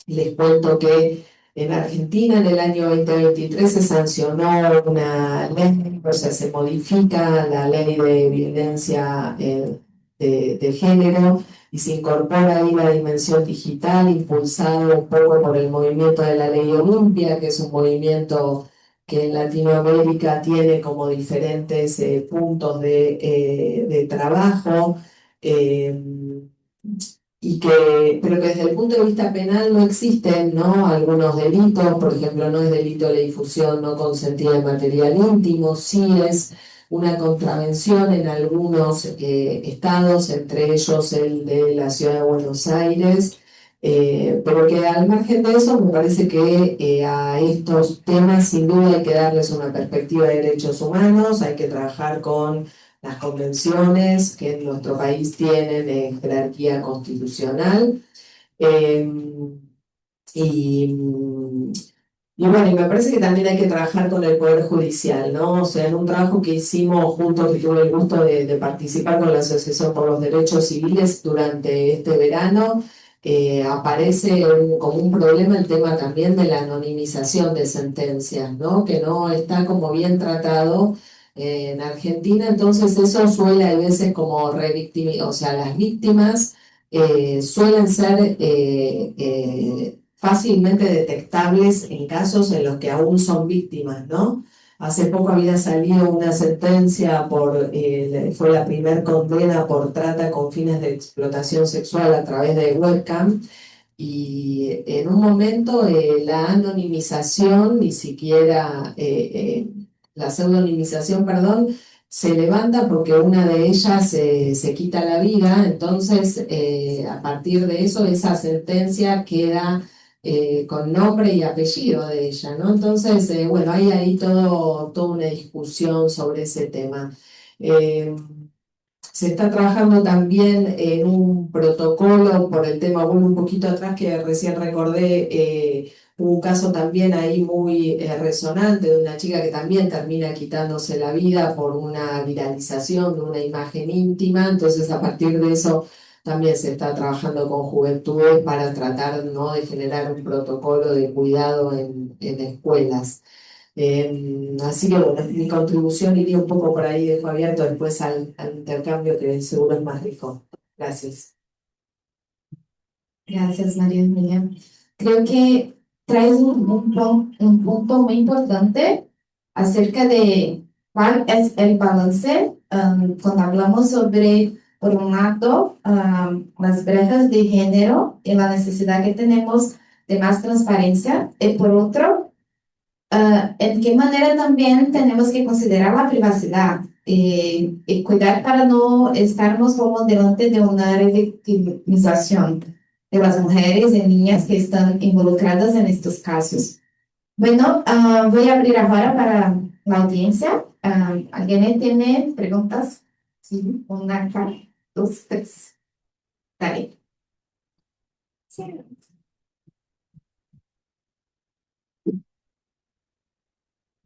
[SPEAKER 4] les cuento que en Argentina en el año 2023 se sancionó una ley, o sea, se modifica la ley de violencia de género y se incorpora ahí la dimensión digital, impulsado un poco por el movimiento de la Ley Olimpia, que es un movimiento que en Latinoamérica tiene como diferentes puntos de trabajo. eh, pero que desde el punto de vista penal no existen, ¿no?, algunos delitos. Por ejemplo, no es delito la difusión no consentida de material íntimo, sí es una contravención en algunos estados, entre ellos el de la Ciudad de Buenos Aires, pero que al margen de eso me parece que a estos temas sin duda hay que darles una perspectiva de derechos humanos, hay que trabajar con las convenciones que en nuestro país tienen jerarquía constitucional. eh, y, y bueno, y me parece que también hay que trabajar con el Poder Judicial, ¿no? O sea, en un trabajo que hicimos juntos, que tuve el gusto de participar con la Asociación por los Derechos Civiles durante este verano, aparece como un problema el tema también de la anonimización de sentencias, ¿no?, que no está como bien tratado en Argentina. Entonces eso suele a veces como revictimizar, o sea, las víctimas suelen ser fácilmente detectables en casos en los que aún son víctimas, ¿no? Hace poco había salido una sentencia fue la primer condena por trata con fines de explotación sexual a través de webcam, y en un momento la anonimización, ni siquiera la pseudonimización, perdón, se levanta porque una de ellas se quita la vida. Entonces a partir de eso esa sentencia queda con nombre y apellido de ella, ¿no? Entonces, bueno, hay ahí toda una discusión sobre ese tema. Eh, Se está trabajando también en un protocolo por el tema, bueno, un poquito atrás que recién recordé, hubo un caso también ahí muy resonante de una chica que también termina quitándose la vida por una viralización de una imagen íntima. Entonces, a partir de eso también se está trabajando con juventudes para tratar, ¿no?, de generar un protocolo de cuidado en escuelas. Así que bueno, mi contribución iría un poco por ahí, dejo abierto después al intercambio que seguro es más rico. Gracias.
[SPEAKER 1] Gracias, María Emilia. Creo que traes un punto muy importante acerca de cuál es el balance cuando hablamos sobre por un lado, las brechas de género y la necesidad que tenemos de más transparencia, y por otro, en qué manera también tenemos que considerar la privacidad y cuidar para no estarnos como delante de una revictimización de las mujeres y niñas que están involucradas en estos casos. Bueno, voy a abrir ahora para la audiencia. ¿Alguien tiene preguntas? Sí, una acá, dos, tres. Dale. Sí.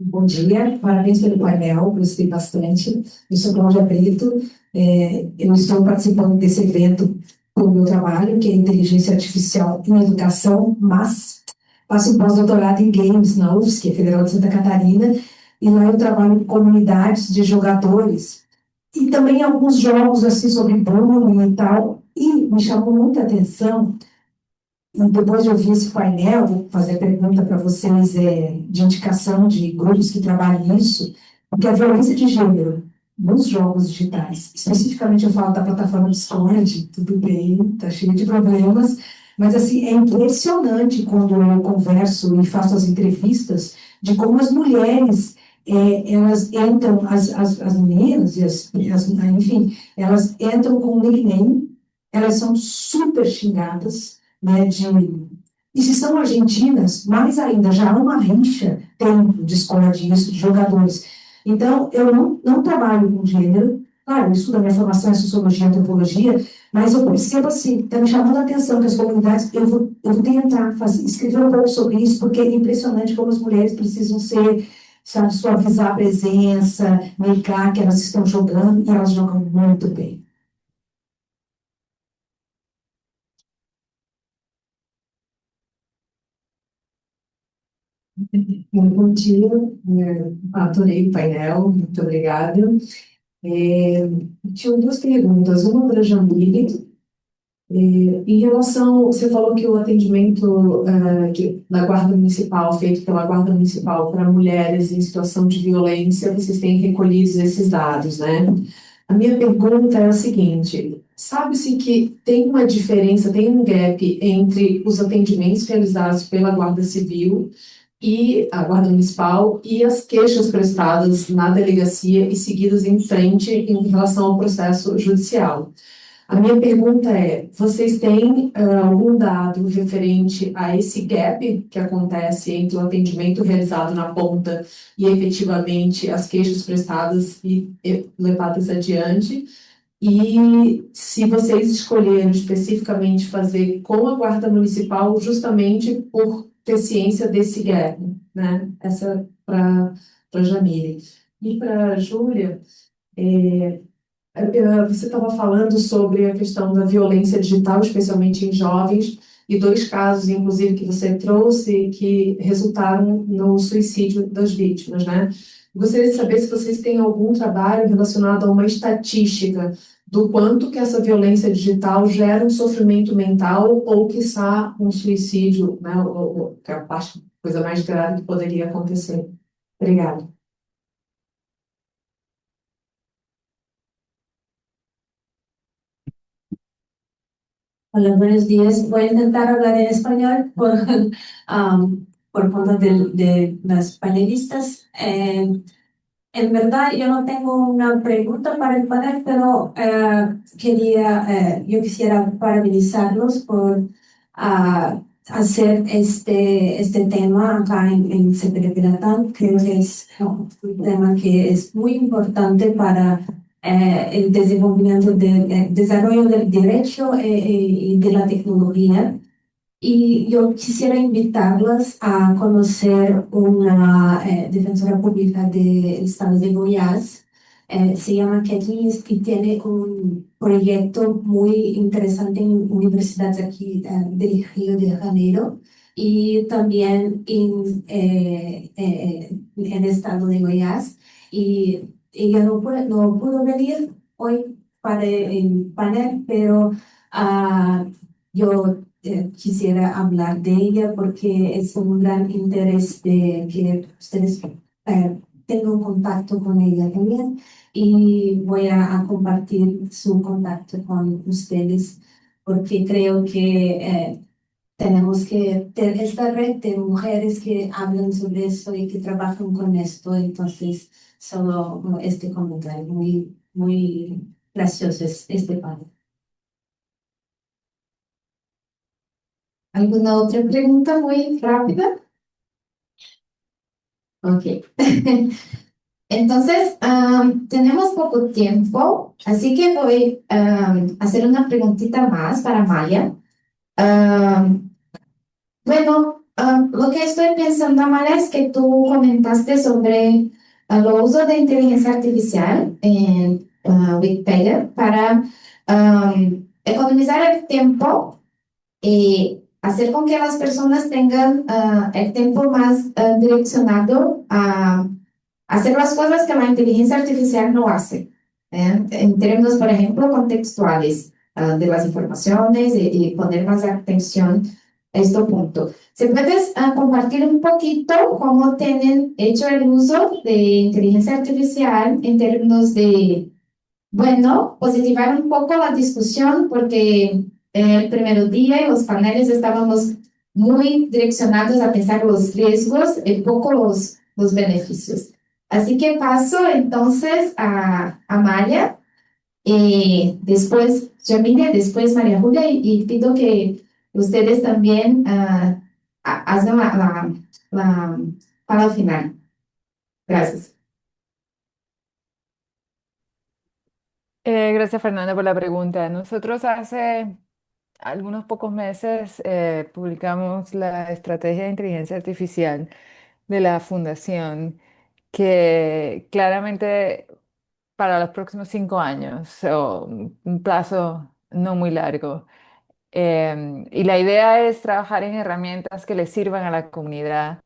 [SPEAKER 5] Bom dia, parabéns pelo painel, gostei bastante. Eu sou Cláudia Brito, eu estou participando desse evento com o meu trabalho, que é Inteligência Artificial em Educação, mas faço um pós-doutorado em Games na UFSC, Federal de Santa Catarina, e lá eu trabalho com comunidades de jogadores e também alguns jogos assim sobre bullying e tal, e me chamou muita atenção. E depois de ouvir esse painel, vou fazer a pergunta para vocês de indicação de grupos que trabalham nisso, porque a violência de gênero nos jogos digitais, especificamente eu falo da plataforma Discord, tudo bem, tá cheio de problemas, mas assim, é impressionante quando eu converso e faço as entrevistas de como as mulheres, elas entram, as meninas, enfim, elas entram com um nickname, elas são super xingadas, né, e se são argentinas, mais ainda, já há uma rixa, tem Discord isso, de jogadores. Então, eu não trabalho com gênero, claro, isso da minha formação é sociologia e antropologia, mas eu percebo assim, está me chamando a atenção que as comunidades, eu vou tentar escrever um pouco sobre isso, porque é impressionante como as mulheres precisam ser, sabe, suavizar a presença, negar que elas estão jogando, e elas jogam muito bem. Bom dia, adorei o painel, muito obrigada. Tinha duas perguntas, uma para a Jamile, em relação, você falou que o atendimento da Guarda Municipal, feito pela Guarda Municipal para mulheres em situação de violência, vocês têm recolhido esses dados, né? A minha pergunta é a seguinte, sabe-se que tem uma diferença, tem um gap entre os atendimentos realizados pela Guarda Civil e a Guarda Municipal e as queixas prestadas na delegacia e seguidas em frente em relação ao processo judicial. A minha pergunta é, vocês têm algum dado referente a esse gap que acontece entre o atendimento realizado na ponta e efetivamente as queixas prestadas e levadas adiante? E se vocês escolheram especificamente fazer com a Guarda Municipal justamente por ter ciência desse gap, né? Essa para a Jamile. E para a Júlia, você estava falando sobre a questão da violência digital, especialmente em jovens, e dois casos, inclusive, que você trouxe que resultaram no suicídio das vítimas, né? Gostaria de saber se vocês têm algum trabalho relacionado a uma estatística do quanto que essa violência digital gera um sofrimento mental ou, quiçá, um suicídio, né? Que é a coisa mais grave que poderia acontecer. Obrigada.
[SPEAKER 6] Hola, buenos días. Voy a intentar hablar en español por cuenta de las panelistas. En verdad, yo no tengo una pregunta para el panel, pero yo quisiera parabenizarlos por hacer este tema acá en CPD Piratán. Creo que es un tema que es muy importante para el desarrollo del derecho y de la tecnología. Y yo quisiera invitarlas a conocer una defensora pública del estado de Goiás. Se llama Kathleen y tiene un proyecto muy interesante en universidades aquí del Río de Janeiro y también en el estado de Goiás. Y ella no pudo venir hoy para el panel, pero yo quisiera hablar de ella porque es un gran interés de que ustedes tengo un contacto con ella también y voy a compartir su contacto con ustedes porque creo que tenemos que tener esta red de mujeres que hablan sobre eso y que trabajan con esto. Entonces, solo este comentario muy, muy gracioso es este padre.
[SPEAKER 1] ¿Alguna otra pregunta muy rápida? Ok. Entonces, tenemos poco tiempo, así que voy a hacer una preguntita más para Maya. Am, bueno, lo que estoy pensando, Maya, es que tú comentaste sobre el uso de inteligencia artificial en Wikipedia para economizar el tiempo y hacer con que las personas tengan el tiempo más direccionado a hacer las cosas que la inteligencia artificial no hace, en términos, por ejemplo, contextuales de las informaciones y poner más atención a este punto. ¿Se puedes compartir un poquito cómo tienen hecho el uso de inteligencia artificial en términos de bueno, positivar un poco la discusión porque el primer día en los paneles estábamos muy direccionados a pensar los riesgos y poco los beneficios. Así que paso entonces a Maya y después Yamile, después María Julia y pido que ustedes también hagan la palabra final. Gracias.
[SPEAKER 2] Gracias, Fernanda, por la pregunta. Nosotros hace algunos pocos meses publicamos la estrategia de inteligencia artificial de la Fundación, que claramente para los próximos 5 años, o un plazo no muy largo. Y la idea es trabajar en herramientas que le sirvan a la comunidad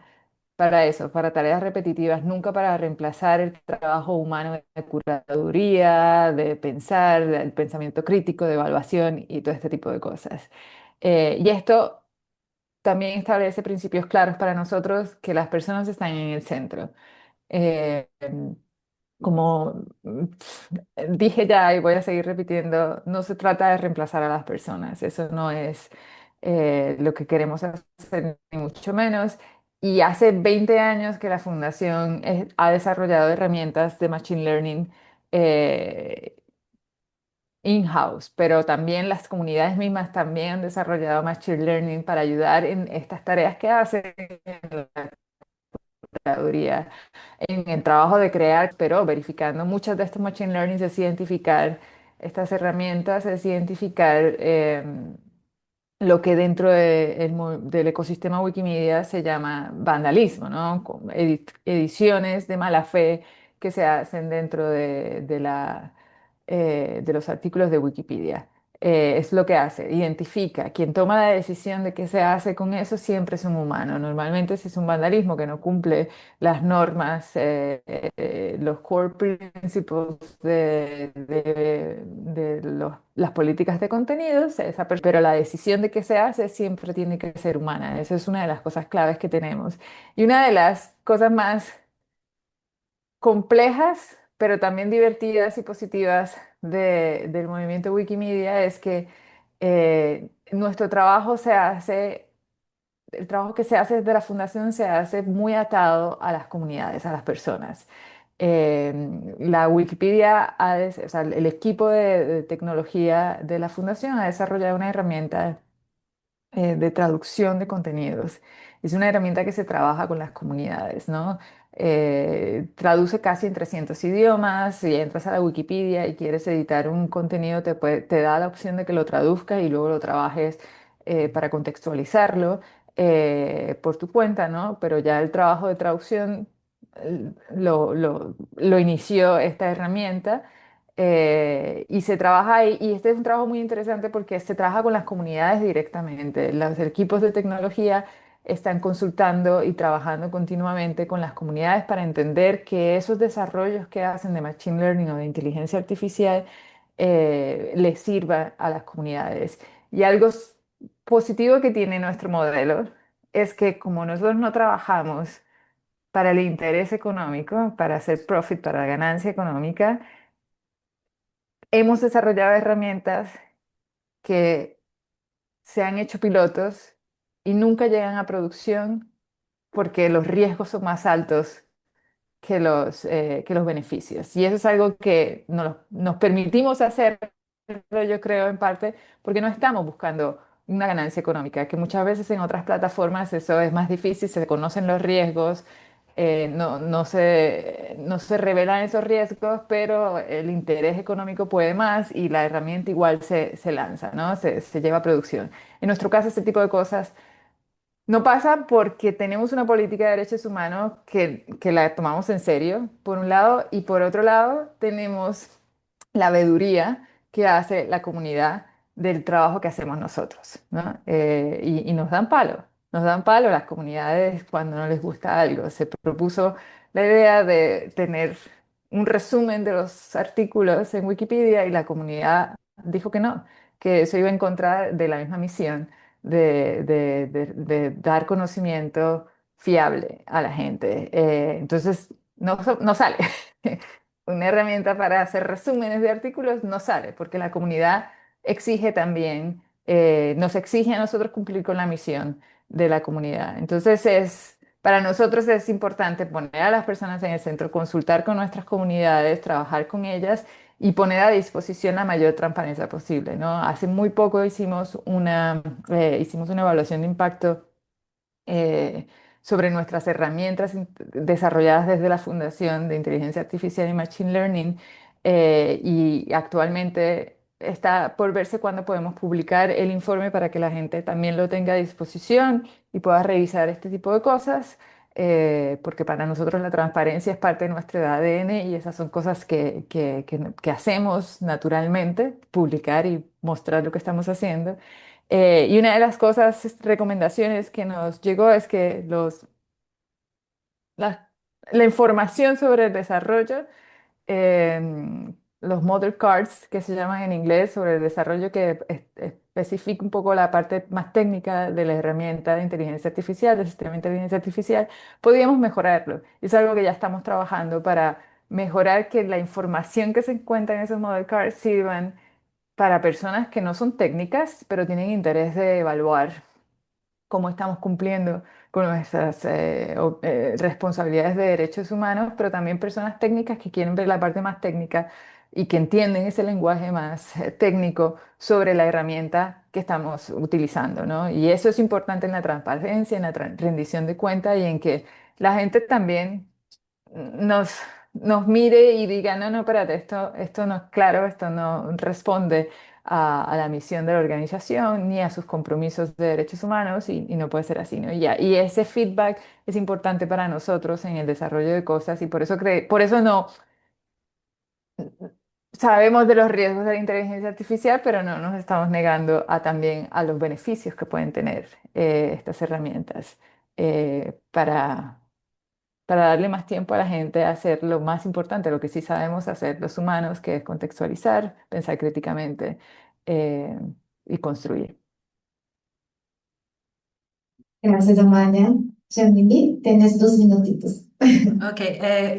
[SPEAKER 2] para eso, para tareas repetitivas, nunca para reemplazar el trabajo humano de curaduría, de pensar, del pensamiento crítico, de evaluación y todo este tipo de cosas. Y esto también establece principios claros para nosotros que las personas están en el centro. Eh, como dije ya y voy a seguir repitiendo, no se trata de reemplazar a las personas, eso no es lo que queremos hacer, ni mucho menos. Y hace 20 años que la Fundación ha desarrollado herramientas de Machine Learning eh, in-house, pero también las comunidades mismas también han desarrollado Machine Learning para ayudar en estas tareas que hacen en la curaduría en el trabajo de crear, pero verificando muchas de estos machine learning es identificar estas herramientas, es identificar lo que dentro del ecosistema Wikimedia se llama vandalismo, ¿no? Ediciones de mala fe que se hacen dentro de los artículos de Wikipedia. Es lo que hace, identifica. Quien toma la decisión de qué se hace con eso siempre es un humano. Normalmente si es un vandalismo que no cumple las normas, los core principles de las políticas de contenidos, pero la decisión de qué se hace siempre tiene que ser humana. Esa es una de las cosas claves que tenemos. Y una de las cosas más complejas, pero también divertidas y positivas del movimiento Wikimedia es que nuestro trabajo se hace el trabajo que se hace desde la fundación se hace muy atado a las comunidades, a las personas. La Wikipedia, o sea, el equipo de tecnología de la fundación ha desarrollado una herramienta de traducción de contenidos. Es una herramienta que se trabaja con las comunidades, ¿no? Traduce casi en 300 idiomas. Si entras a la Wikipedia y quieres editar un contenido, te da la opción de que lo traduzcas y luego lo trabajes para contextualizarlo por tu cuenta, ¿no? Pero ya el trabajo de traducción lo inició esta herramienta y se trabaja ahí, y este es un trabajo muy interesante porque se trabaja con las comunidades directamente. Los equipos de tecnología están consultando y trabajando continuamente con las comunidades para entender que esos desarrollos que hacen de Machine Learning o de inteligencia artificial les sirva a las comunidades. Y algo positivo que tiene nuestro modelo es que como nosotros no trabajamos para el interés económico, para hacer profit, para la ganancia económica, hemos desarrollado herramientas que se han hecho pilotos y nunca llegan a producción porque los riesgos son más altos que los beneficios. Y eso es algo que nos permitimos hacer, yo creo, en parte, porque no estamos buscando una ganancia económica, que muchas veces en otras plataformas eso es más difícil, se conocen los riesgos, no se revelan esos riesgos, pero el interés económico puede más y la herramienta igual se lanza, ¿no? Se lleva a producción. En nuestro caso, este tipo de cosas no pasa porque tenemos una política de derechos humanos que la tomamos en serio, por un lado, y por otro lado tenemos la veeduría que hace la comunidad del trabajo que hacemos nosotros, ¿no? Y nos dan palo las comunidades cuando no les gusta algo. Se propuso la idea de tener un resumen de los artículos en Wikipedia y la comunidad dijo que no, que eso iba en contra de la misma misión de dar conocimiento fiable a la gente. Entonces, no sale. Una herramienta para hacer resúmenes de artículos no sale, porque la comunidad exige también, nos exige a nosotros cumplir con la misión de la comunidad. Entonces, para nosotros es importante poner a las personas en el centro, consultar con nuestras comunidades, trabajar con ellas y poner a disposición la mayor transparencia posible, ¿no? Hace muy poco hicimos una evaluación de impacto eh, sobre nuestras herramientas desarrolladas desde la Fundación de Inteligencia Artificial y Machine Learning y actualmente está por verse cuándo podemos publicar el informe para que la gente también lo tenga a disposición y pueda revisar este tipo de cosas. Porque para nosotros la transparencia es parte de nuestro ADN y esas son cosas que hacemos naturalmente, publicar y mostrar lo que estamos haciendo. Y una de las cosas, recomendaciones que nos llegó es que la información sobre el desarrollo, los model cards que se llaman en inglés, sobre el desarrollo que especifica un poco la parte más técnica de la herramienta de inteligencia artificial, del sistema de inteligencia artificial, podríamos mejorarlo. Es algo que ya estamos trabajando para mejorar que la información que se encuentra en esos model cards sirvan para personas que no son técnicas, pero tienen interés de evaluar cómo estamos cumpliendo con nuestras responsabilidades de derechos humanos, pero también personas técnicas que quieren ver la parte más técnica y que entienden ese lenguaje más técnico sobre la herramienta que estamos utilizando, ¿no? Y eso es importante en la transparencia, en la rendición de cuentas y en que la gente también nos, nos mire y diga, no, no, espérate, esto no es claro, esto no responde a la misión de la organización ni a sus compromisos de derechos humanos y no puede ser así, ¿no? Y ese feedback es importante para nosotros en el desarrollo de cosas y por eso no sabemos de los riesgos de la inteligencia artificial, pero no nos estamos negando también a los beneficios que pueden tener estas herramientas para darle más tiempo a la gente a hacer lo más importante, lo que sí sabemos hacer los humanos, que es contextualizar, pensar críticamente eh, y construir.
[SPEAKER 1] Gracias, Amalia. Jamini, tienes 2 minutitos.
[SPEAKER 3] Ok,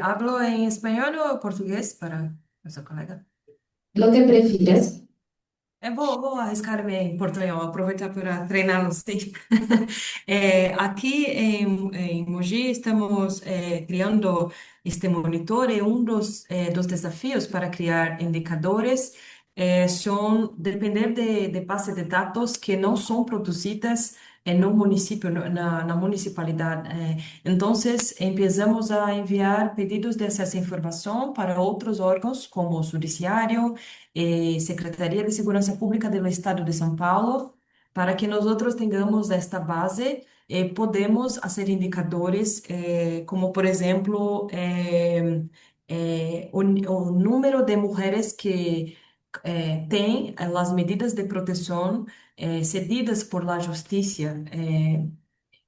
[SPEAKER 3] ¿hablo en español o portugués para nuestra colega?
[SPEAKER 1] Lo que prefieras.
[SPEAKER 3] Vou arriscar-me em portunhol, aproveitar para treinar sim. Aqui em Mogi estamos criando este monitor e um dos desafios para criar indicadores são depender de base de dados que não são produzidas no município, na municipalidade. Então, começamos a enviar pedidos de acesso à informação para outros órgãos, como o Judiciário, Secretaria de Segurança Pública do Estado de São Paulo, para que nós outros tenhamos esta base e podemos fazer indicadores, como, por exemplo, o número de mulheres que têm as medidas de proteção cedidas por la Justiça.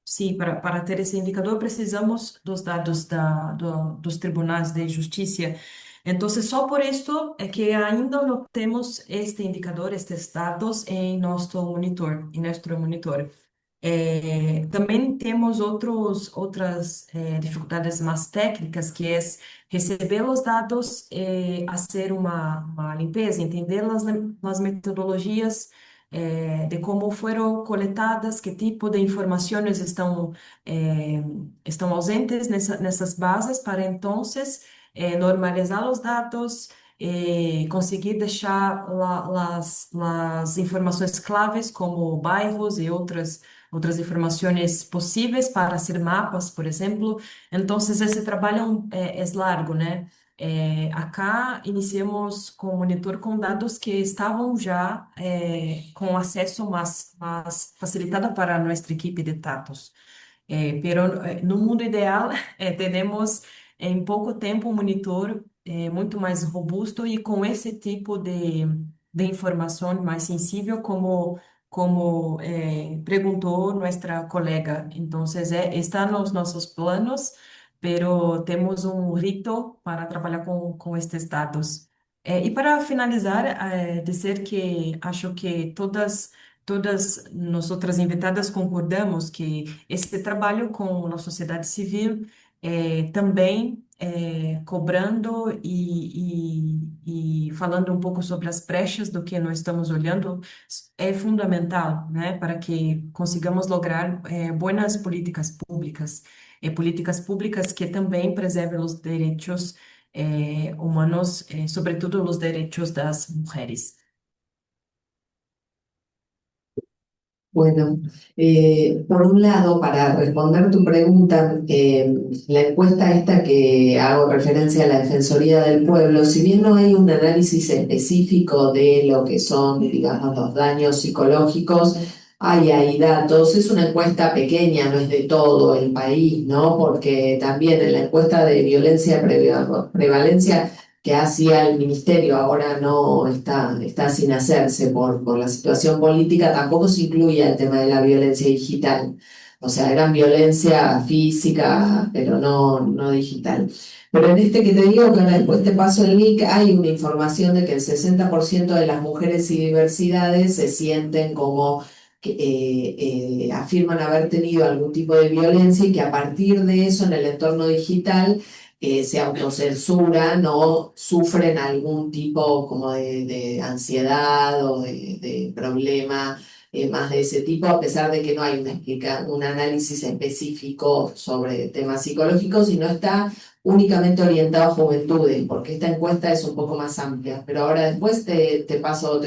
[SPEAKER 3] Sim, para ter esse indicador, precisamos dos dados dos tribunais de justiça. Então, só por isso é que ainda não temos este indicador, estes dados em nosso monitor. Também temos outras dificuldades mais técnicas, que é receber os dados, fazer uma limpeza, entender as metodologias, de como foram coletadas, que tipo de informações estão ausentes nessas bases, para então normalizar os dados, conseguir deixar as informações claves, como bairros e outras informações possíveis para hacer mapas, por exemplo. Então, esse trabalho é largo, né? Acá iniciamos com o monitor com dados que estavam já com acesso mais facilitado para nossa equipe de dados. Pero no mundo ideal, teremos em pouco tempo um monitor muito mais robusto e com esse tipo de informação mais sensível, como perguntou nossa colega. Então, está nos nossos planos, pero temos um rito para trabalhar com estes dados. E para finalizar, dizer que acho que todas nós outras invitadas concordamos que esse trabalho com a sociedade civil, também cobrando e falando um pouco sobre as brechas do que nós estamos olhando, é fundamental, né, para que consigamos lograr boas políticas públicas que também preservem os direitos humanos, sobretudo os direitos das mulheres.
[SPEAKER 4] Bueno, por un lado, para responder tu pregunta, la encuesta esta que hago referencia a la Defensoría del Pueblo, si bien no hay un análisis específico de lo que son, digamos, los daños psicológicos, hay datos, es una encuesta pequeña, no es de todo el país, ¿no? Porque también en la encuesta de violencia prevalencia que hacía el ministerio, ahora no está sin hacerse por la situación política, tampoco se incluía el tema de la violencia digital. O sea, eran violencia física, pero no digital. Pero en este que te digo, que ahora después te paso el link, hay una información de que el 60% de las mujeres y diversidades se sienten como que afirman haber tenido algún tipo de violencia y que a partir de eso en el entorno digital se autocensuran o sufren algún tipo como de ansiedad o de problema más de ese tipo, a pesar de que no hay un análisis específico sobre temas psicológicos, sino está únicamente orientado a juventudes, porque esta encuesta es un poco más amplia. Pero ahora después te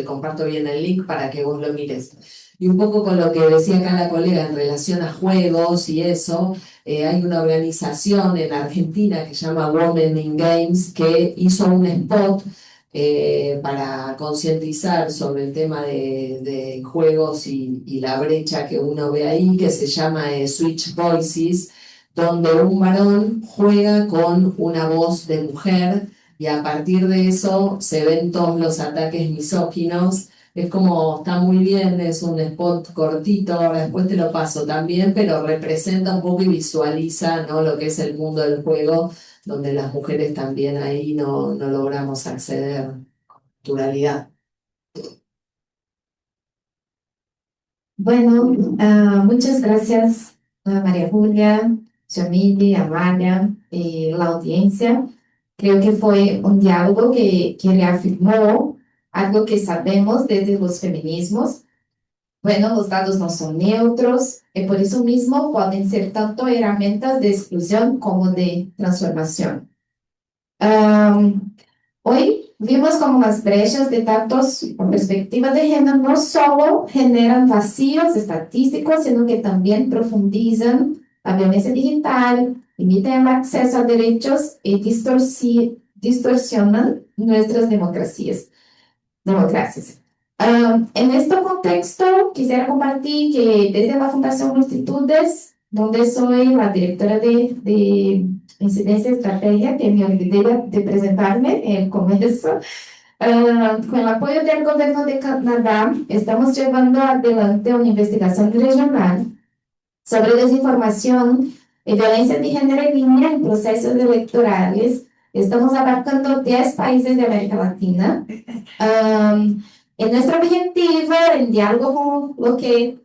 [SPEAKER 4] comparto bien el link para que vos lo mires. Y un poco con lo que decía acá la colega en relación a juegos y eso, hay una organización en Argentina que se llama Women in Games que hizo un spot para concientizar sobre el tema de juegos y la brecha que uno ve ahí, que se llama Switch Voices, donde un varón juega con una voz de mujer y a partir de eso se ven todos los ataques misóginos. Es como, está muy bien, es un spot cortito, ahora después te lo paso también, pero representa un poco y visualiza, ¿no?, lo que es el mundo del juego, donde las mujeres también ahí no logramos acceder con naturalidad.
[SPEAKER 1] Bueno, muchas gracias a María Julia, Jamile, Amalia y la audiencia. Creo que fue un diálogo que reafirmó algo que sabemos desde los feminismos. Bueno, los datos no son neutros y por eso mismo pueden ser tanto herramientas de exclusión como de transformación. Hoy vimos como las brechas de datos con perspectiva de género no solo generan vacíos estadísticos, sino que también profundizan la violencia digital, limitan el acceso a derechos y distorsionan nuestras democracias. En este contexto, quisiera compartir que desde la Fundación Multitudes, donde soy la directora de Incidencia y Estrategia, que me olvidé de presentarme en el comienzo, con el apoyo del gobierno de Canadá, estamos llevando adelante una investigación regional sobre desinformación y violencia de género en línea en procesos electorales. Estamos abarcando 10 países de América Latina. En nuestro objetivo, en diálogo con lo que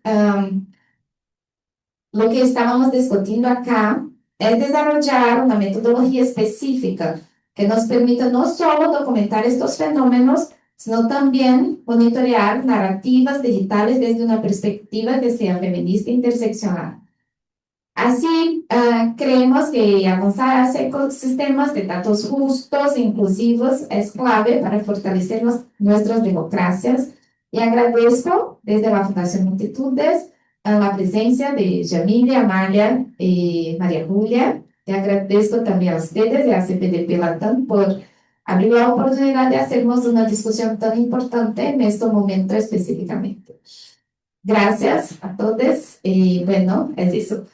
[SPEAKER 1] lo que estábamos discutiendo acá es desarrollar una metodología específica que nos permita no solo documentar estos fenómenos, sino también monitorear narrativas digitales desde una perspectiva que sea feminista e interseccional. Así, creemos que avanzar hacia ecosistemas de datos justos e inclusivos es clave para fortalecer nuestras democracias. Y agradezco desde la Fundación Multitudes la presencia de Yamile, Amalia y María Julia. Y agradezco también a ustedes de ACPDP Latam por abrir la oportunidad de hacernos una discusión tan importante en este momento específicamente. Gracias a todos y bueno, es eso.